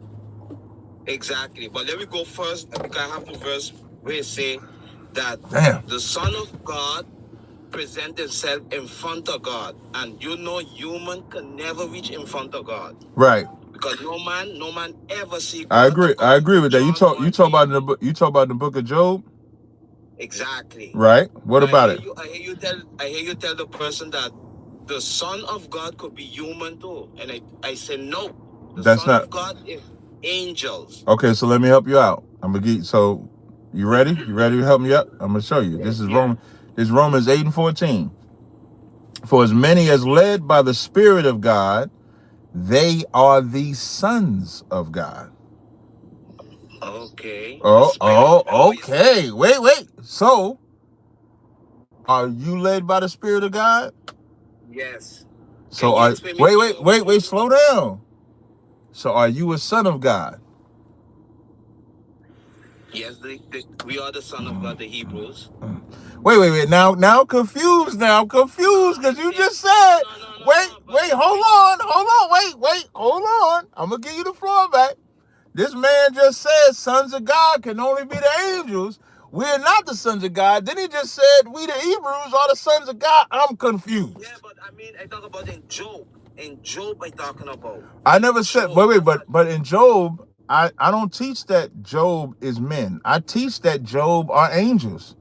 Exactly, but let me go first because I have the verse where it say that the Son of God present himself in front of God, and human can never reach in front of God. Right. Because no man ever see God. I agree with that. You talk about in the book. You talk about in the book of Job. Exactly. Right. What about it? I hear you tell the person that the Son of God could be human too, and I say no. That's Son not. of God is angels. Okay, so let me help you out. I'm gonna get. So, you ready? You ready to help me up? I'm gonna show you. This is Romans. This is Romans 8:14. For as many as led by the Spirit of God, they are the sons of God. Okay. Okay. Wait. So, are you led by the Spirit of God? Yes. So wait, slow down. So are you a son of God? Yes, we are the son of God, the Hebrews. Wait. Now I'm confused because you just said. Wait, hold on. I'm gonna give you the floor back. This man just said sons of God can only be the angels. We're not the sons of God. Then he just said we the Hebrews are the sons of God. I'm confused. Yeah, but I mean, I talk about in Job. In Job, I talking about. I never said. But in Job, I don't teach that Job is men. I teach that Job are angels.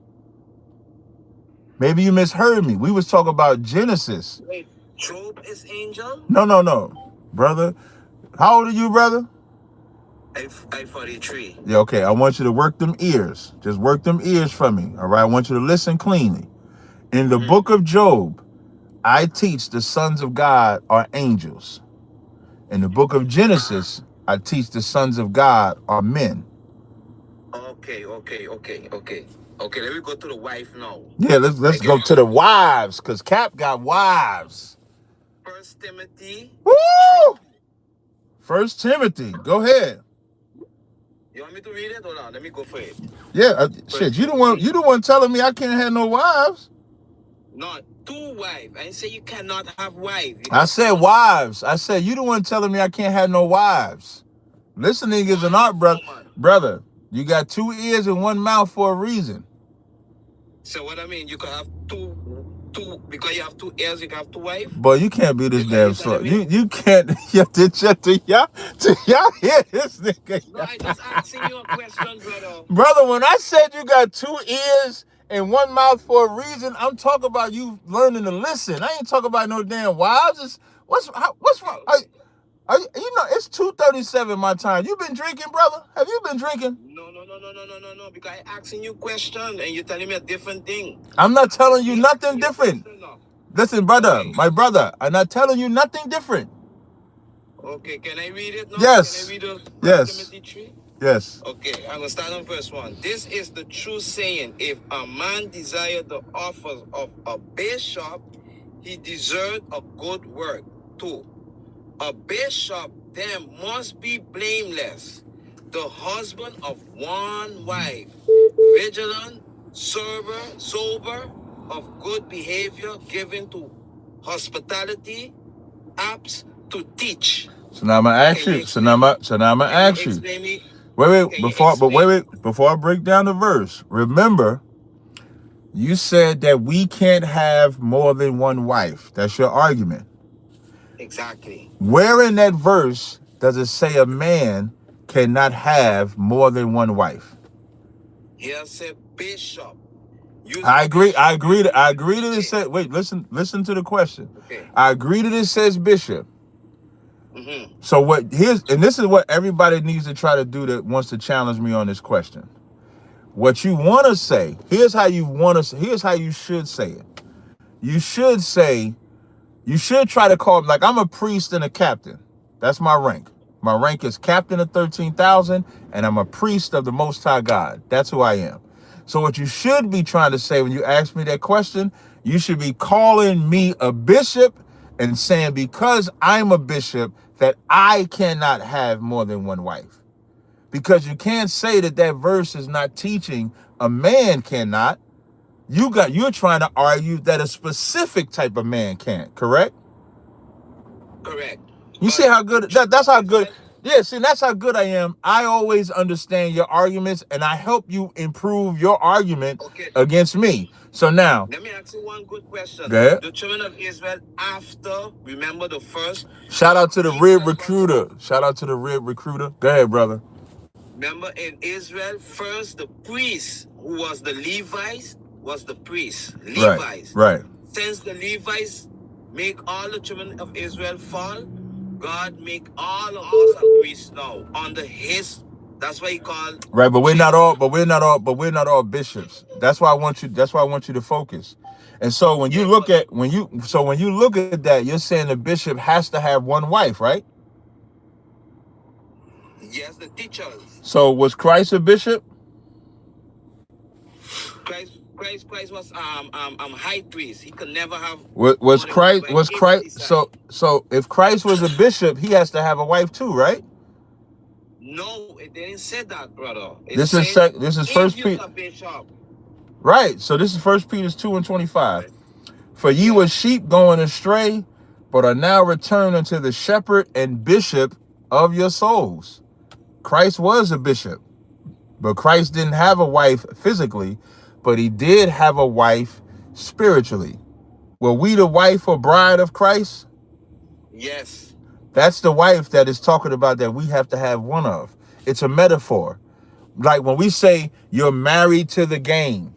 Maybe you misheard me. We was talking about Genesis. Wait, Job is angel? No, brother. How old are you, brother? I'm 43. Yeah, okay. I want you to work them ears. Just work them ears for me. All right. I want you to listen cleanly. In the book of Job, I teach the sons of God are angels. In the book of Genesis, I teach the sons of God are men. Okay. Okay, let me go to the wife now. Yeah, let's go to the wives, because Cap got wives. 1 Timothy. Woo! 1 Timothy. Go ahead. You want me to read it? Hold on, let me go for it. Yeah, shit. You the one telling me I can't have no wives. Not 2 wives. I didn't say you cannot have wives. I said wives. I said you the one telling me I can't have no wives. Listening is an art, brother. You got 2 ears and 1 mouth for a reason. So what I mean, you can have two because you have 2 ears, you can have 2 wives. Boy, you can't be this damn slow. You can't. Y'all hear this nigga? No, I just asking you a question, brother. Brother, when I said you got 2 ears and 1 mouth for a reason, I'm talking about you learning to listen. I ain't talking about no damn wives. What's wrong? You know, it's 2:37 my time. You been drinking, brother? Have you been drinking? No. Because I asking you question and you're telling me a different thing. I'm not telling you nothing different. Listen, brother, my brother, I'm not telling you nothing different. Okay, can I read it now? Yes. Can I read Timothy 3? Yes. Okay, I'm going to start on verse 1. This is the true saying. If a man desire the offers of a bishop, he deserves a good work. 2. A bishop then must be blameless, the husband of one wife, vigilant, sober, of good behavior, given to hospitality, apt to teach. So now I'm gonna ask you. So now I'm gonna ask you. Before I break down the verse, remember, you said that we can't have more than one wife. That's your argument. Exactly. Where in that verse does it say a man cannot have more than one wife? Here said bishop. I agree that it said, wait, listen to the question. Okay. I agree that it says bishop. Mm-hmm. So this is what everybody needs to try to do that wants to challenge me on this question. What you want to say, here's how you should say it. You should try to call, like, I'm a priest and a captain. That's my rank. My rank is captain of 13,000, and I'm a priest of the Most High God. That's who I am. So what you should be trying to say when you ask me that question, you should be calling me a bishop and saying, because I'm a bishop, that I cannot have more than one wife. Because you can't say that verse is not teaching a man cannot. You're trying to argue that a specific type of man can't, correct? Correct. You see how good that's how good. Yeah, see, that's how good I am. I always understand your arguments and I help you improve your argument against me. So now, let me ask you one good question. Go ahead. The children of Israel, after, remember the first. Shout out to the Rib Recruiter. Shout out to the Rib Recruiter. Go ahead, brother. Remember in Israel, first the priest, who was the Levites, was the priest. Levites. Right. Since the Levites make all the children of Israel fall, God make all of us a priest now under his. That's why he called. Right, but we're not all bishops. That's why I want you to focus. And so when you look at that, you're saying the bishop has to have one wife, right? Yes, the teachers. So was Christ a bishop? Christ was high priest. He could never have. Was Christ so if Christ was a bishop, he has to have a wife too, right? No, it didn't say that, brother. This is First Peter. Right. So this is 1 Peter 2:25. For ye were sheep going astray, but are now returned unto the shepherd and bishop of your souls. Christ was a bishop, but Christ didn't have a wife physically, but he did have a wife spiritually. Were we the wife or bride of Christ? Yes. That's the wife that is talking about that we have to have one of. It's a metaphor. Like when we say you're married to the game.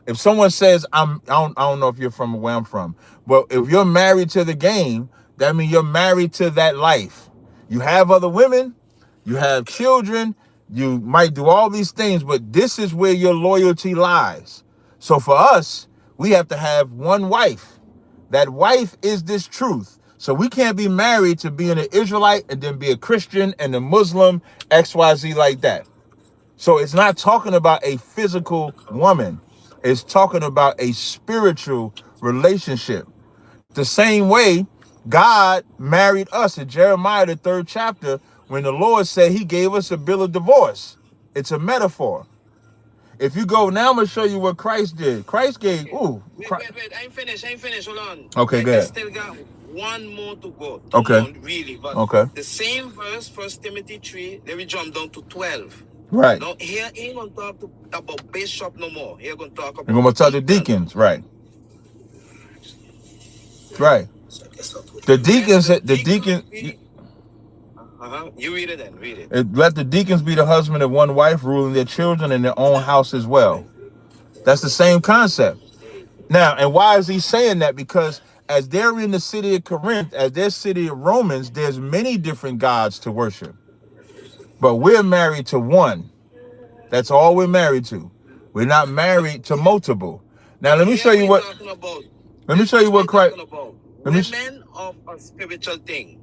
If someone says, I don't know if you're from where I'm from, but if you're married to the game, that means you're married to that life. You have other women, you have children, you might do all these things, but this is where your loyalty lies. So for us, we have to have one wife. That wife is this truth. So we can't be married to being an Israelite and then be a Christian and a Muslim, XYZ like that. So it's not talking about a physical woman. It's talking about a spiritual relationship. The same way God married us in Jeremiah, the 3rd chapter, when the Lord said he gave us a bill of divorce. It's a metaphor. If you go now, I'm going to show you what Christ did. Christ gave, Wait, I ain't finished. Hold on. Okay, go ahead. I still got one more to go. Okay. More, really, but the same verse, 1 Timothy 3, let me jump down to 12. Right. Now, here ain't going to talk about bishop no more. Here going to talk about We're going to talk to deacons, right. Right. The deacons. You read it then, read it. Let the deacons be the husband of one wife, ruling their children in their own house as well. That's the same concept. Now, and why is he saying that? Because as they're in the city of Corinth, as their city of Romans, there's many different gods to worship. But we're married to one. That's all we're married to. We're not married to multiple. Now, let me show you what. Let me show you what Christ. Women of a spiritual thing.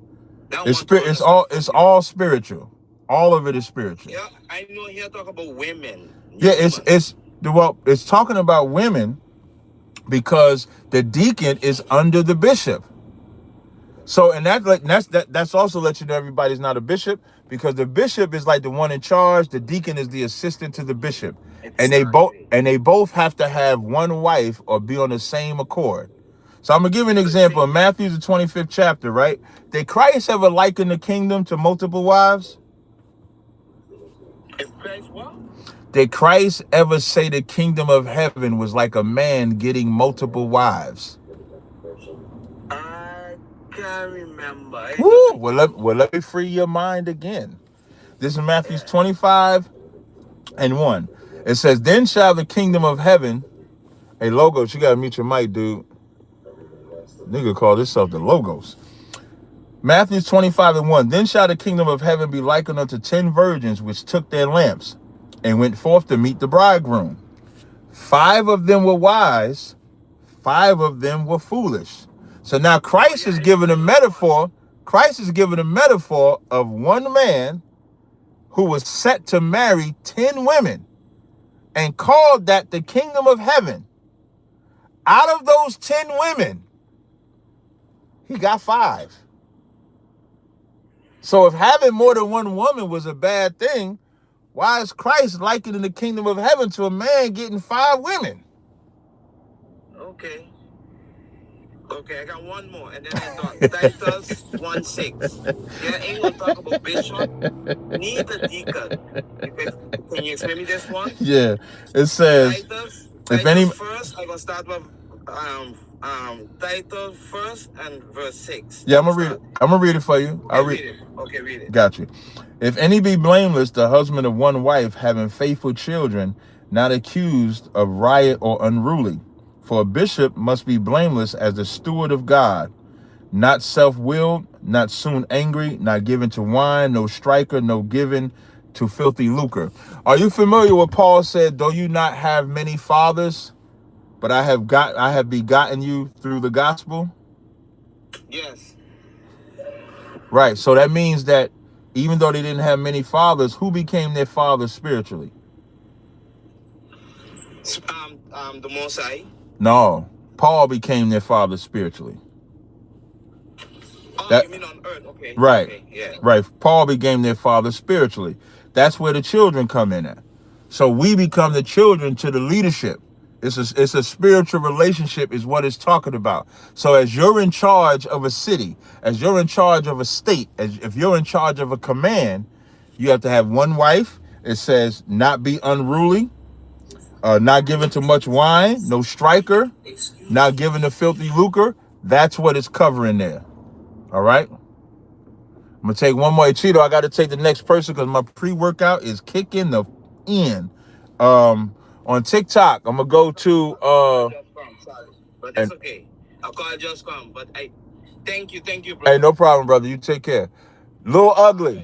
It's all spiritual. All of it is spiritual. Yeah, I know here talk about women. Yeah, it's talking about women because the deacon is under the bishop. So, and that's also let you know everybody's not a bishop, because the bishop is like the one in charge. The deacon is the assistant to the bishop, and they both have to have one wife or be on the same accord. So I'm gonna give you an example. In Matthew the 25th chapter, right? Did Christ ever liken the kingdom to multiple wives? Did Christ ever say the kingdom of heaven was like a man getting multiple wives? I can't remember. Woo! Well, let me free your mind again. This is Matthew 25:1. It says, then shall the kingdom of heaven, hey, Logos, you gotta mute your mic, dude. Nigga call this stuff the Logos. Matthew 25:1. Then shall the kingdom of heaven be likened unto 10 virgins which took their lamps and went forth to meet the bridegroom. 5 of them were wise, 5 of them were foolish. So now Christ is giving a metaphor. Christ is giving a metaphor of one man who was set to marry 10 women and called that the kingdom of heaven. Out of those 10 women, he got 5. So if having more than one woman was a bad thing, why is Christ likening the kingdom of heaven to a man getting 5 women? Okay. Okay, I got one more, and then I thought Titus 1:6. Yeah, ain't gonna talk about bishop, neither deacon. Can you explain me this one? Yeah, it says, Titus first, I'm gonna start with Titus first and verse 6. Yeah, I'm gonna read it for you. I'll read it. Okay, read it. Got you. If any be blameless, the husband of one wife, having faithful children, not accused of riot or unruly. For a bishop must be blameless as the steward of God, not self-willed, not soon angry, not given to wine, no striker, no given to filthy lucre. Are you familiar with Paul said, though you not have many fathers, but I have begotten you through the gospel? Yes. Right. So that means that even though they didn't have many fathers, who became their fathers spiritually? The Most High. No, Paul became their father spiritually. Oh, you mean on earth? Okay. Right. Okay, yeah. Right. Paul became their father spiritually. That's where the children come in at. So we become the children to the leadership. It's a spiritual relationship is what it's talking about. So as you're in charge of a city, as you're in charge of a state, as if you're in charge of a command, you have to have one wife. It says not be unruly, not given to much wine, no striker, not given to filthy lucre. That's what it's covering there. All right. I'm gonna take one more. Hey, Cheeto, I got to take the next person because my pre-workout is kicking the in. On TikTok, I'm gonna go to but that's okay. I'll call just come. But thank you, bro. Hey, no problem, brother. You take care. Lil Ugly.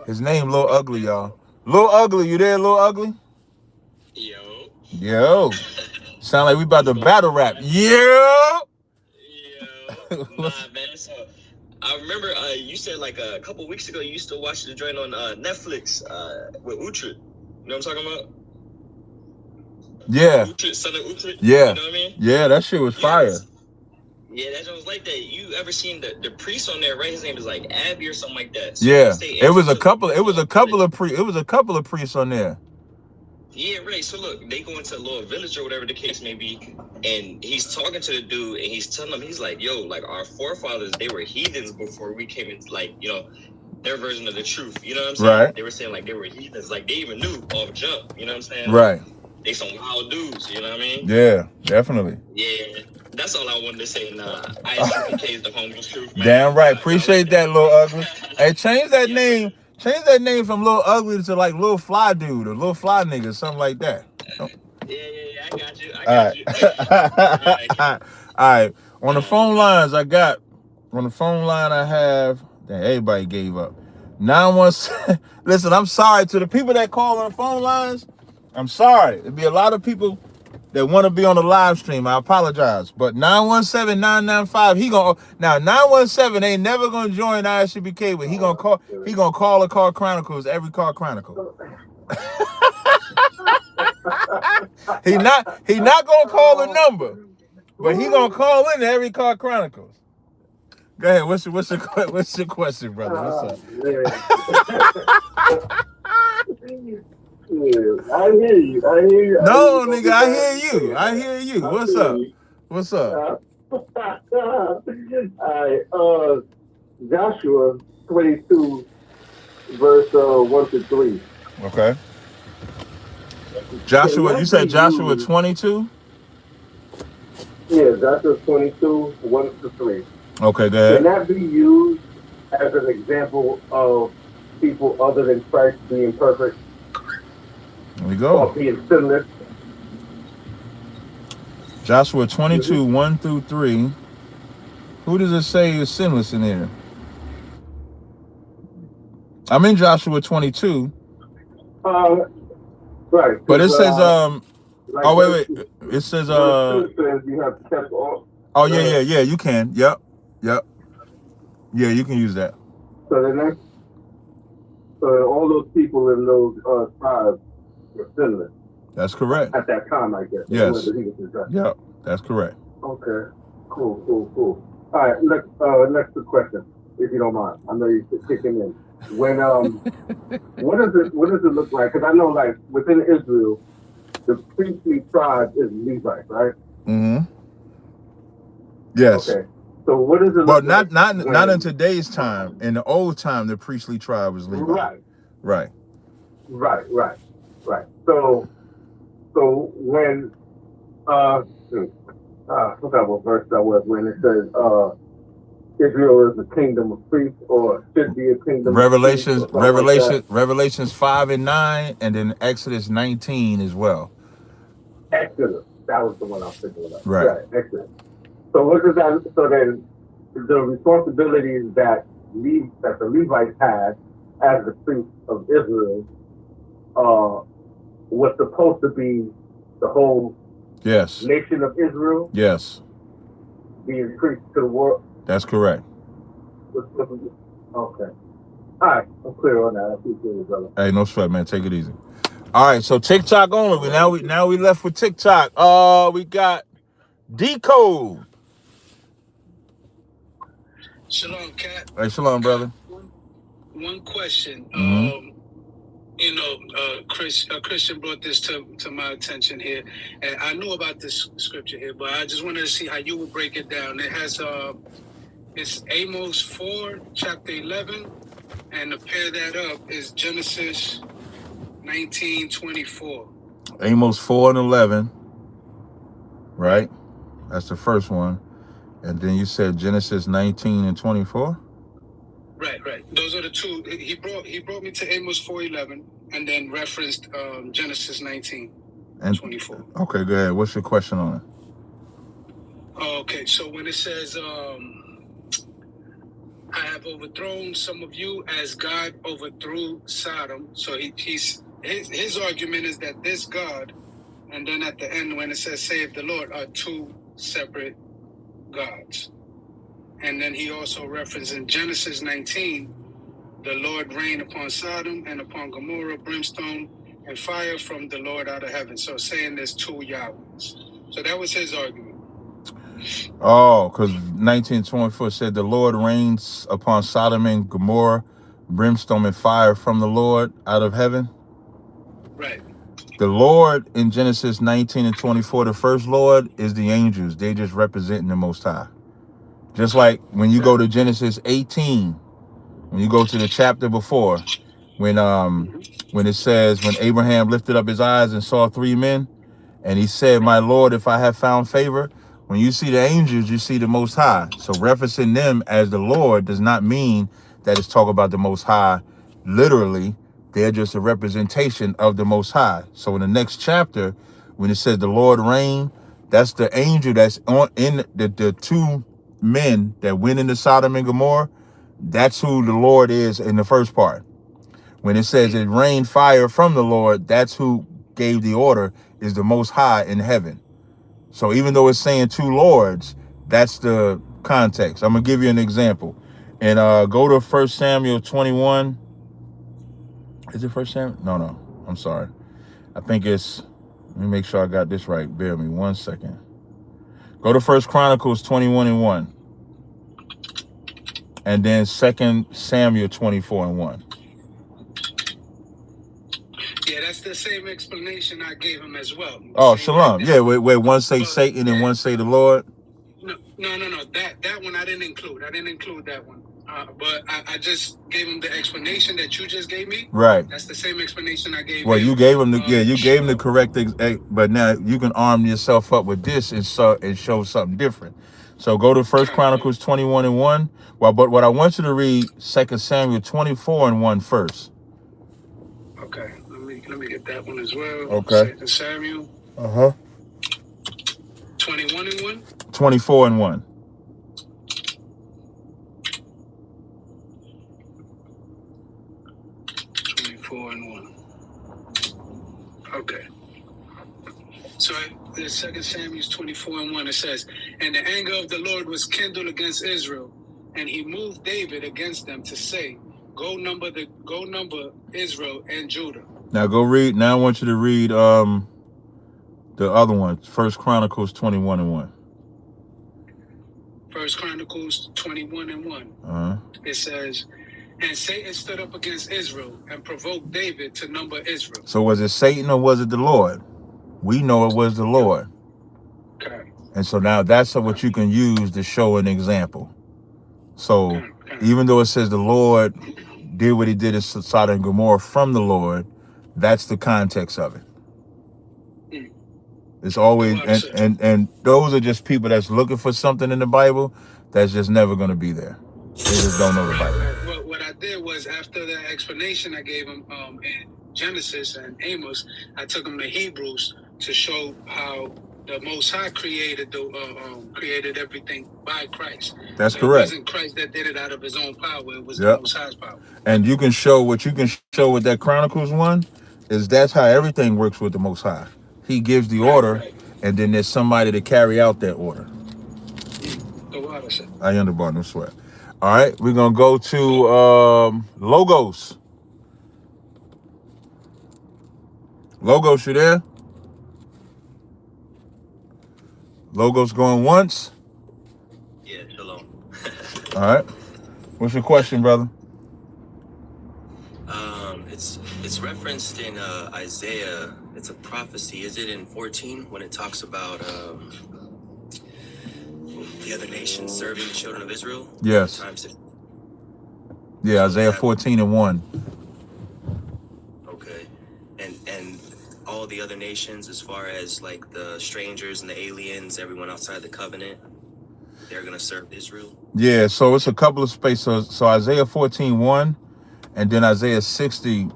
His name Lil Ugly, y'all. Lil Ugly, you there, Lil Ugly? Yo. Sound like we about to battle rap. Yo. Nah, man. So I remember you said like a couple weeks ago you used to watch the joint on Netflix with Utrecht. You know what I'm talking about? Yeah. Utrecht, son of Utrecht. Yeah. You know what I mean? Yeah, that shit was fire. Yeah, that joint was like that. You ever seen the priest on there, right? His name is like Abby or something like that. So yeah. It was a couple of priests on there. Yeah, right. So look, they go into a little village or whatever the case may be, and he's talking to the dude, and he's telling him, he's like, yo, like our forefathers, they were heathens before we came into, like, you know, their version of the truth. You know what I'm saying? Right. They were saying like they were heathens, like they even knew off jump. You know what I'm saying? Right. They some wild dudes. You know what I mean? Yeah, definitely. Yeah, that's all I wanted to say. ISUPK the homeless truth, man. Damn right. Appreciate that, Lil Ugly. Hey, change that name. Change that name from Lil Ugly to like Lil Fly Dude or Lil Fly Nigga, something like that. Yeah, I got you. All right. On the phone lines, I have, damn, everybody gave up. 917. Listen, I'm sorry to the people that call on the phone lines. I'm sorry. There'll be a lot of people that want to be on the live stream. I apologize. But 917-995, now 917 ain't never gonna join ISUPK, but he gonna call a Car Chronicles every Car Chronicle. he not gonna call the number, but he gonna call in every Car Chronicles. Go ahead. What's your question, brother? What's up? Yeah, I hear you. I hear you. No, nigga, I hear you. I hear you. What's up? What's up? All right. Joshua 22, verse 1-3. Okay. Joshua, you said Joshua 22? Yeah, Joshua 22, 1-3. Okay, go Can ahead. that be used as an example of people other than Christ being perfect There we or go. being sinless? Joshua 22, 1-3. Who does it say is sinless in here? I'm in Joshua 22. Right. But it says, like oh, wait. It says, verse 2 says you have kept all. oh, yeah, you can. Yep. Yeah, you can use that. So the next, so all those people in those tribes were sinless. That's correct. At that time, I guess. Yes. Yep, that's correct. Okay. Cool. All right. Next question, if you don't mind. I know you're kicking in. When what does it look like? Because I know, like, within Israel, the priestly tribe is Levite, right? Mm-hmm. Yes. Okay. So what does it but look not like? Not in today's time. In the old time, the priestly tribe was Levite. Right. So when I forgot what verse that was, when it says Israel is a kingdom of priests, or should be a kingdom Revelations, of priests, like Revelations 5 and 9, and then Exodus 19 as well. Exodus, that was the one I was thinking about. Right. Exodus. So what does that? So then, the responsibilities that the Levites had as the priests of Israel was supposed to be the whole nation of Israel. Yes. Being priests to the world. That's correct. Okay. All right, I'm clear on that. I appreciate it, brother. Hey, no sweat, man. Take it easy. All right, so TikTok only. Now we left with TikTok. We got Decode. Shalom, Cat. Hey, shalom, brother. One question. Christian brought this to my attention here, and I knew about this scripture here, but I just wanted to see how you would break it down. It has it's Amos 4, chapter 11, and to pair that up is Genesis 19:24. Amos 4 and 11. Right? That's the first one. And then you said Genesis 19 and 24? Right. Those are the two. He brought me to Amos 4:11 and then referenced Genesis 19:24. Okay, go ahead. What's your question on it? Okay, so when it says, I have overthrown some of you as God overthrew Sodom. So his argument is that this God, and then at the end when it says save the Lord, are two separate gods. And then he also referenced in Genesis 19, the Lord rained upon Sodom and upon Gomorrah brimstone and fire from the Lord out of heaven. So saying there's two Yahwehs. So that was his argument. Oh, because 1924 said the Lord rains upon Sodom and Gomorrah brimstone and fire from the Lord out of heaven. Right. The Lord in Genesis 19 and 24, the first Lord is the angels. They just representing the Most High. Just like when you go to Genesis 18, when you go to the chapter before, when it says, when Abraham lifted up his eyes and saw three men, and he said, my Lord, if I have found favor, when you see the angels, you see the Most High. So referencing them as the Lord does not mean that it's talking about the Most High literally. They're just a representation of the Most High. So in the next chapter, when it says the Lord reigned, that's the angel that's in the two men that went into Sodom and Gomorrah. That's who the Lord is in the first part. When it says it rained fire from the Lord, that's who gave the order, is the Most High in heaven. So even though it's saying two lords, that's the context. I'm going to give you an example. And go to 1 Samuel 21. Is it 1 Samuel? No. I'm sorry. I think it's, let me make sure I got this right. Bear with me 1 second. Go to 1 Chronicles 21 and 1. and then 2 Samuel 24:1. Yeah, that's the same explanation I gave him as well. Oh, Same right shalom. there. Yeah, where one say But Satan and yeah, one say the Lord. no. That one I didn't include. I didn't include that one. But I just gave him the explanation that you just gave me. Right. That's the same explanation I gave Well, him. you gave him the you gave him the correct but now you can arm yourself up with this and show something different. So go to 1 Chronicles 21:1. Well, but what I want you to read 2 Samuel 24:1 first. Okay, let me get that one as well. Okay. 2 Samuel. 21:1. 24:1. 24:1. Okay. So the 2 Samuel 24:1, it says, "And the anger of the Lord was kindled against Israel, and he moved David against them to say, Go number Israel and Judah." Now go read. Now I want you to read the other one, 1 Chronicles 21:1. 1 Chronicles 21:1. It says, "And Satan stood up against Israel and provoked David to number Israel." So was it Satan or was it the Lord? We know it was the Lord. Okay. And so now that's what you can use to show an example. So even though it says the Lord did what he did in Sodom and Gomorrah from the Lord, that's the context of it. It's always and those are just people that's looking for something in the Bible that's just never going to be there. They just don't know the Bible. Well, what I did was after that explanation I gave him in Genesis and Amos, I took him to Hebrews to show how the Most High created everything by Christ. That's so correct. It wasn't Christ that did it out of his own power. It was the Most High's power. And you can show with that Chronicles one is that's how everything works with the Most High. He gives the order, and then there's somebody to carry out that order. I underbar, no sweat. All right, we're gonna go to Logos. Logos, you there? Logos going once? Yeah, shalom. All right. What's your question, brother? It's referenced in Isaiah. It's a prophecy. Is it in 14 when it talks about the other nations serving the children of Israel? Yes. Yeah, Isaiah 14:1. Okay. And all the other nations, as far as like the strangers and the aliens, everyone outside the covenant, they're gonna serve Israel. Yeah, so it's a couple of spaces. So Isaiah 14:1, and then Isaiah 60,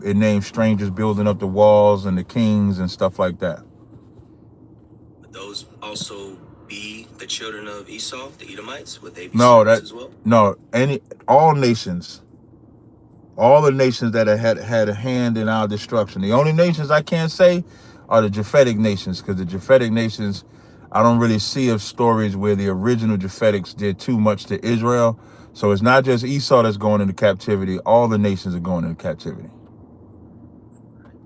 it names strangers building up the walls and the kings and stuff like that. Would those also be the children of Esau, the Edomites? Would they be servants as well? No, all nations. All the nations that had a hand in our destruction. The only nations I can't say are the Japhetic nations, because the Japhetic nations, I don't really see of stories where the original Japhetics did too much to Israel. So it's not just Esau that's going into captivity. All the nations are going into captivity.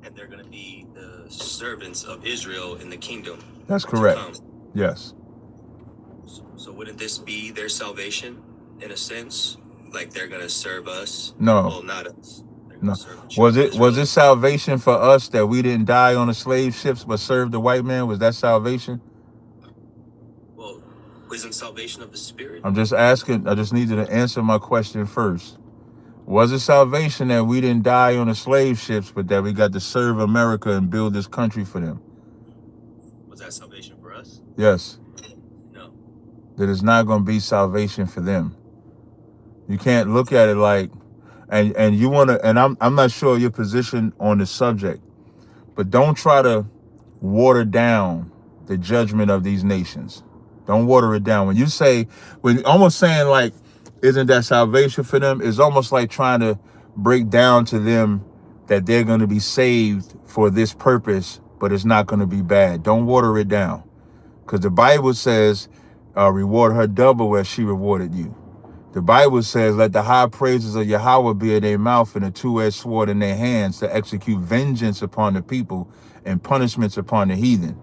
And they're going to be the servants of Israel in the kingdom. That's correct. Yes. So wouldn't this be their salvation in a sense? Like they're going to serve us? No. Well, not us. No. Was it salvation for us that we didn't die on the slave ships but serve the white man? Was that salvation? Well, isn't salvation of the spirit? I'm just asking. I just need you to answer my question first. Was it salvation that we didn't die on the slave ships but that we got to serve America and build this country for them? Was that salvation for us? Yes. No. That is not going to be salvation for them. You can't look at it like, and you want to, and I'm not sure your position on the subject, but don't try to water down the judgment of these nations. Don't water it down. When almost saying like, isn't that salvation for them? It's almost like trying to break down to them that they're going to be saved for this purpose, but it's not going to be bad. Don't water it down, because the Bible says, reward her double as she rewarded you. The Bible says, let the high praises of Yahweh be in their mouth and a two-edged sword in their hands to execute vengeance upon the people and punishments upon the heathen.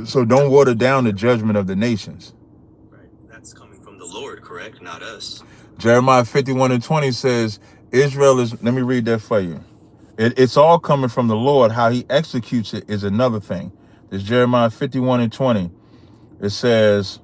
So don't water down the judgment of the nations. Right. That's coming from the the Lord, correct? Not us. Jeremiah 51:20 says, Israel is, let me read that for you. It's all coming from the Lord. How he executes it is another thing. There's Jeremiah 51:20. It says,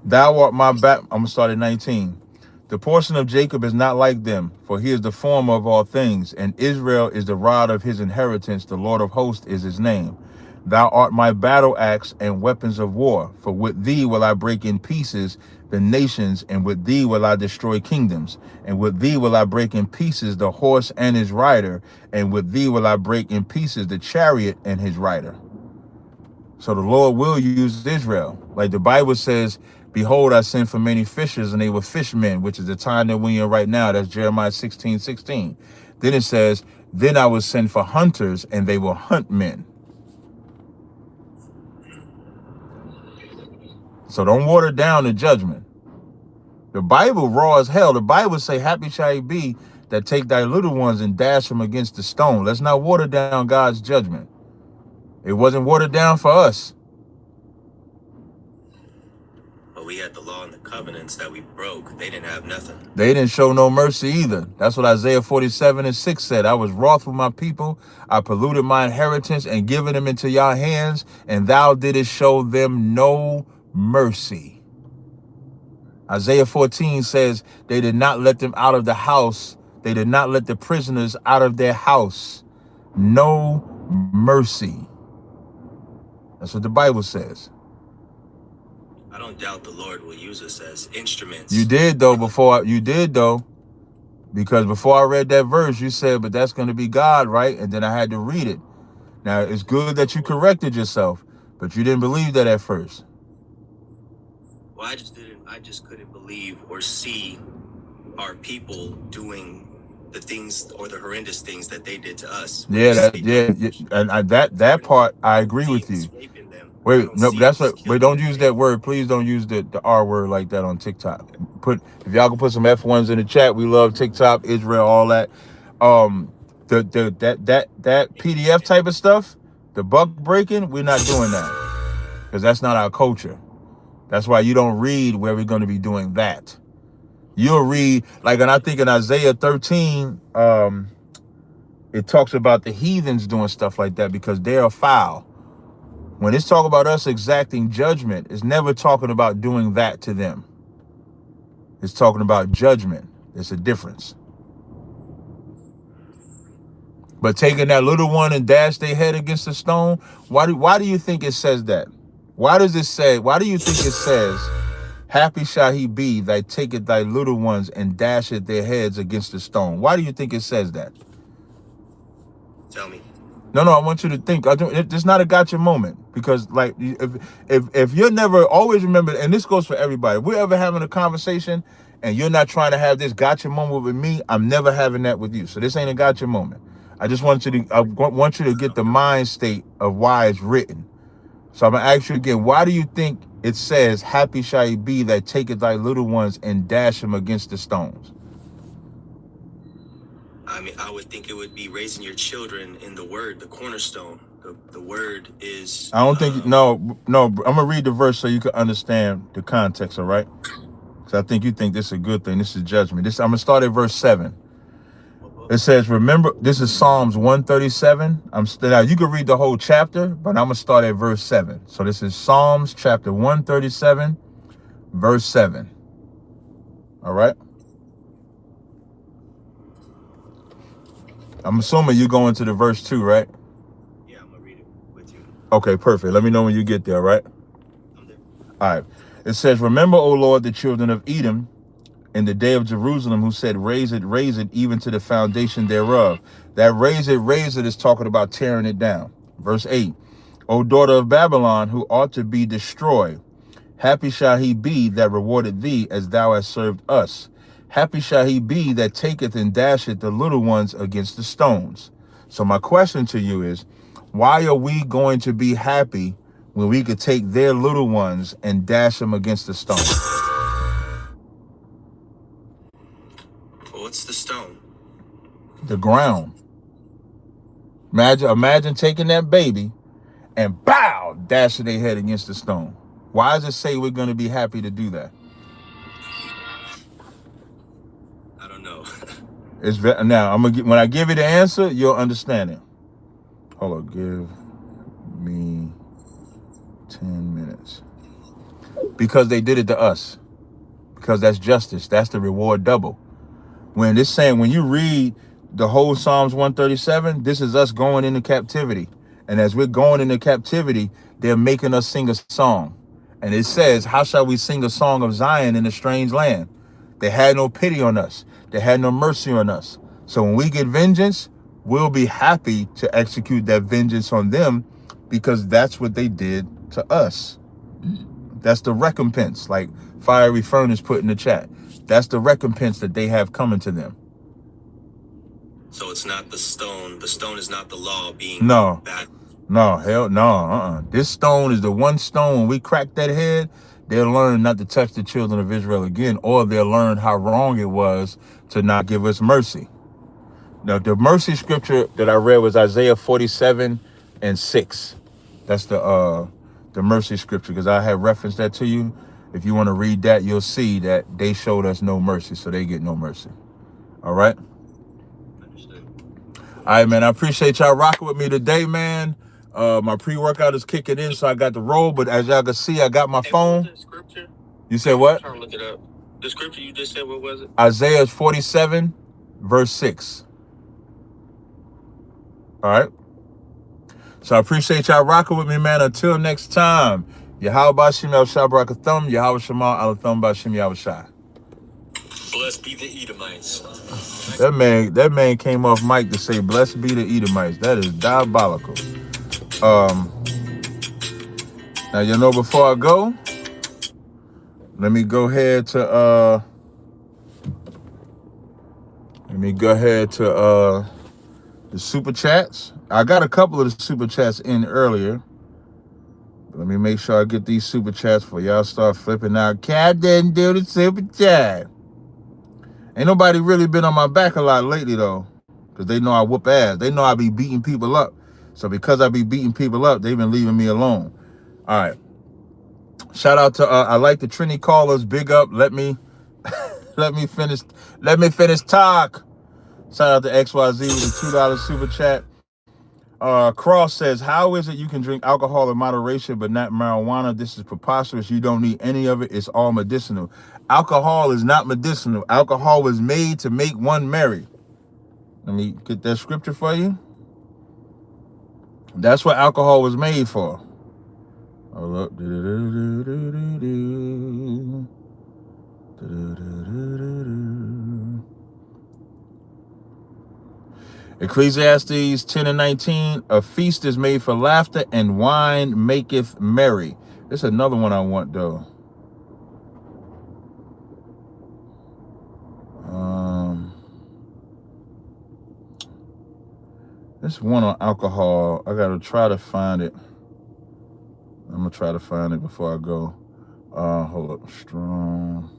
thou art my back. I'm going to start at 19. The portion of Jacob is not like them, for he is the former of all things, and Israel is the rod of his inheritance. The Lord of hosts is his name. Thou art my battle axe and weapons of war, for with thee will I break in pieces the nations, and with thee will I destroy kingdoms, and with thee will I break in pieces the horse and his rider, and with thee will I break in pieces the chariot and his rider. So the Lord will use Israel. Like the Bible says, behold, I send for many fishers, and they were fishermen, which is the time that we're in right now. That's Jeremiah 16:16. Then it says, then I will send for hunters, and they will hunt men. So don't water down the judgment. The Bible raw as hell. The Bible say, happy shall he be that take thy little ones and dash them against the stone. Let's not water down God's judgment. It wasn't watered down for us. But we had the law and the covenants that we broke. They didn't have nothing. They didn't show no mercy either. That's what Isaiah 47:6 said. I was wroth with my people. I polluted my inheritance and given them into your hands, and thou didst show them no mercy. Isaiah 14 says they did not let them out of the house. They did not let the prisoners out of their house. No mercy. That's what the Bible says. I don't doubt the Lord will use us as instruments. You did though because before I read that verse, you said, but that's going to be God, right? And then I had to read it. Now, it's good that you corrected yourself, but you didn't believe that at first. Well, I just couldn't believe or see our people doing the things or the horrendous things that they did to us. Yeah, and that part I agree with you. Wait, no, but that's what. Wait, don't use that word. Please don't use the R word like that on TikTok. If y'all can put some F1s in the chat. We love TikTok, Israel, all that. That PDF type of stuff, the buck breaking, we're not doing that because that's not our culture. That's why you don't read where we're going to be doing that. You'll read, like, and I think in Isaiah 13, it talks about the heathens doing stuff like that because they are foul. When it's talking about us exacting judgment, it's never talking about doing that to them. It's talking about judgment. It's a difference. But taking that little one and dash their head against a stone, why do you think it says that? Why do you think it says, happy shall he be that taketh thy little ones and dasheth their heads against the stone? Why do you think it says that? Tell me. No, I want you to think. It's not a gotcha moment because, like, if you're never, always remember, and this goes for everybody. If we're ever having a conversation and you're not trying to have this gotcha moment with me, I'm never having that with you. So this ain't a gotcha moment. I just want you to get the mind state of why it's written. So I'm gonna ask you again. Why do you think it says, "Happy shall he be that taketh thy little ones and dash them against the stones"? I mean, I would think it would be raising your children in the word, the cornerstone. The word is... I don't think... No, I'm going to read the verse so you can understand the context, all right? Because I think you think this is a good thing. This is judgment. I'm going to start at verse 7. It says, remember, this is Psalms 137. Now, you can read the whole chapter, but I'm going to start at verse 7. So this is Psalms chapter 137, verse 7. All right? I'm assuming you're going to the verse 2, right? Yeah, I'm going to read it with you. Okay, perfect. Let me know when you get there, right? I'm there. All right. It says, remember, O Lord, the children of Edom, in the day of Jerusalem, who said, raise it, even to the foundation thereof. That raise it is talking about tearing it down. Verse 8, O daughter of Babylon, who ought to be destroyed. Happy shall he be that rewarded thee as thou hast served us. Happy shall he be that taketh and dasheth the little ones against the stones. So my question to you is, why are we going to be happy when we could take their little ones and dash them against the stone? What's the stone? The ground. Imagine taking that baby and bow, dashing their head against the stone. Why does it say we're going to be happy to do that? I don't know. Now I'm gonna when I give you the answer, you'll understand it. Hold on, give me 10 minutes. Because they did it to us. Because that's justice. That's the reward double. When it's saying, when you read the whole Psalms 137, this is us going into captivity. And as we're going into captivity, they're making us sing a song. And it says, how shall we sing a song of Zion in a strange land? They had no pity on us. They had no mercy on us. So when we get vengeance, we'll be happy to execute that vengeance on them, because that's what they did to us. That's the recompense, like Fiery Furnace put in the chat. That's the recompense that they have coming to them. So it's not the stone. The stone is not the law being bad. No, hell no. This stone is the one stone. When we crack that head, they'll learn not to touch the children of Israel again, or they'll learn how wrong it was to not give us mercy. Now, the mercy scripture that I read was Isaiah 47:6. That's the mercy scripture, because I have referenced that to you. If you want to read that, you'll see that they showed us no mercy, so they get no mercy. All right? Understood. All right, man. I appreciate y'all rocking with me today, man. My pre-workout is kicking in, so I got the roll. But as y'all can see, I got my phone. What was that scripture? You said what? I'm trying to look it up. The scripture you just said, what was it? Isaiah 47:6. All right. So I appreciate y'all rocking with me, man. Until next time, Yahweh Bashim Yahweh Shabbarakathum, Yahweh Shema Alathum Bashim Yahweh Shai. Blessed be the Edomites. That man came off mic to say, "Blessed be the Edomites." That is diabolical. Now, you know, before I go, let me go ahead to the super chats. I got a couple of the super chats in earlier. Let me make sure I get these super chats before y'all start flipping out. Cat didn't do the super chat. Ain't nobody really been on my back a lot lately, though, because they know I whoop ass. They know I be beating people up. So because I be beating people up, they've been leaving me alone. All right. Shout out to I like the Trini callers. Big up. Let me finish talk. Shout out to XYZ with the $2 super chat. Cross says, how is it you can drink alcohol in moderation but not marijuana? This is preposterous. You don't need any of it. It's all medicinal. Alcohol is not medicinal. Alcohol was made to make one merry. Let me get that scripture for you. That's what alcohol was made for. Hold up. Ecclesiastes 10:19, a feast is made for laughter, and wine maketh merry. There's another one I want, though. This one on alcohol. I gotta try to find it. I'm gonna try to find it before I go. Hold up. Strong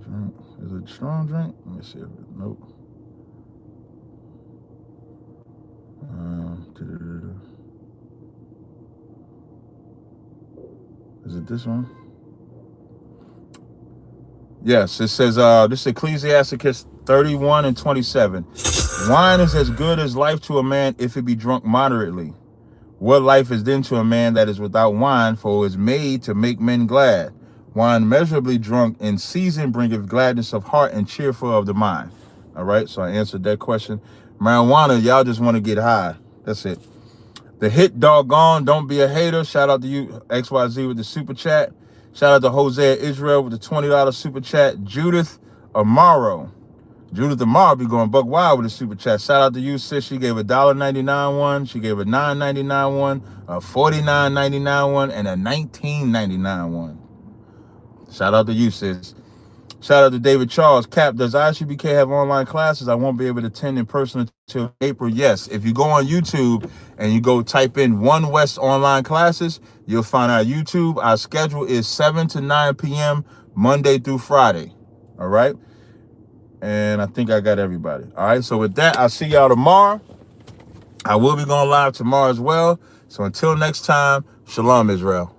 drink. Is it strong drink? Let me see. Nope. Is it this one? Yes, it says, this is Ecclesiasticus 31:27. Wine is as good as life to a man if it be drunk moderately. What life is then to a man that is without wine, for it is made to make men glad. Wine measurably drunk in season bringeth gladness of heart and cheerful of the mind. All right, so I answered that question. Marijuana, y'all just want to get high. That's it. The hit doggone, don't be a hater. Shout out to you, XYZ, with the super chat. Shout out to Hosea Israel with the $20 super chat. Judith Amaro be going buck wild with the super chat. Shout out to you, sis. She gave a $1.99 one. She gave a $9.99 one, a $49.99 one, and a $19.99 one. Shout out to you, sis. Shout out to David Charles. Cap, does ISUBK have online classes? I won't be able to attend in person until April. Yes, if you go on YouTube and you go type in One West online classes, you'll find our YouTube. Our schedule is 7 to 9 p.m. Monday through Friday. All right? And I think I got everybody. All right, so with that, I'll see y'all tomorrow. I will be going live tomorrow as well. So until next time, Shalom, Israel.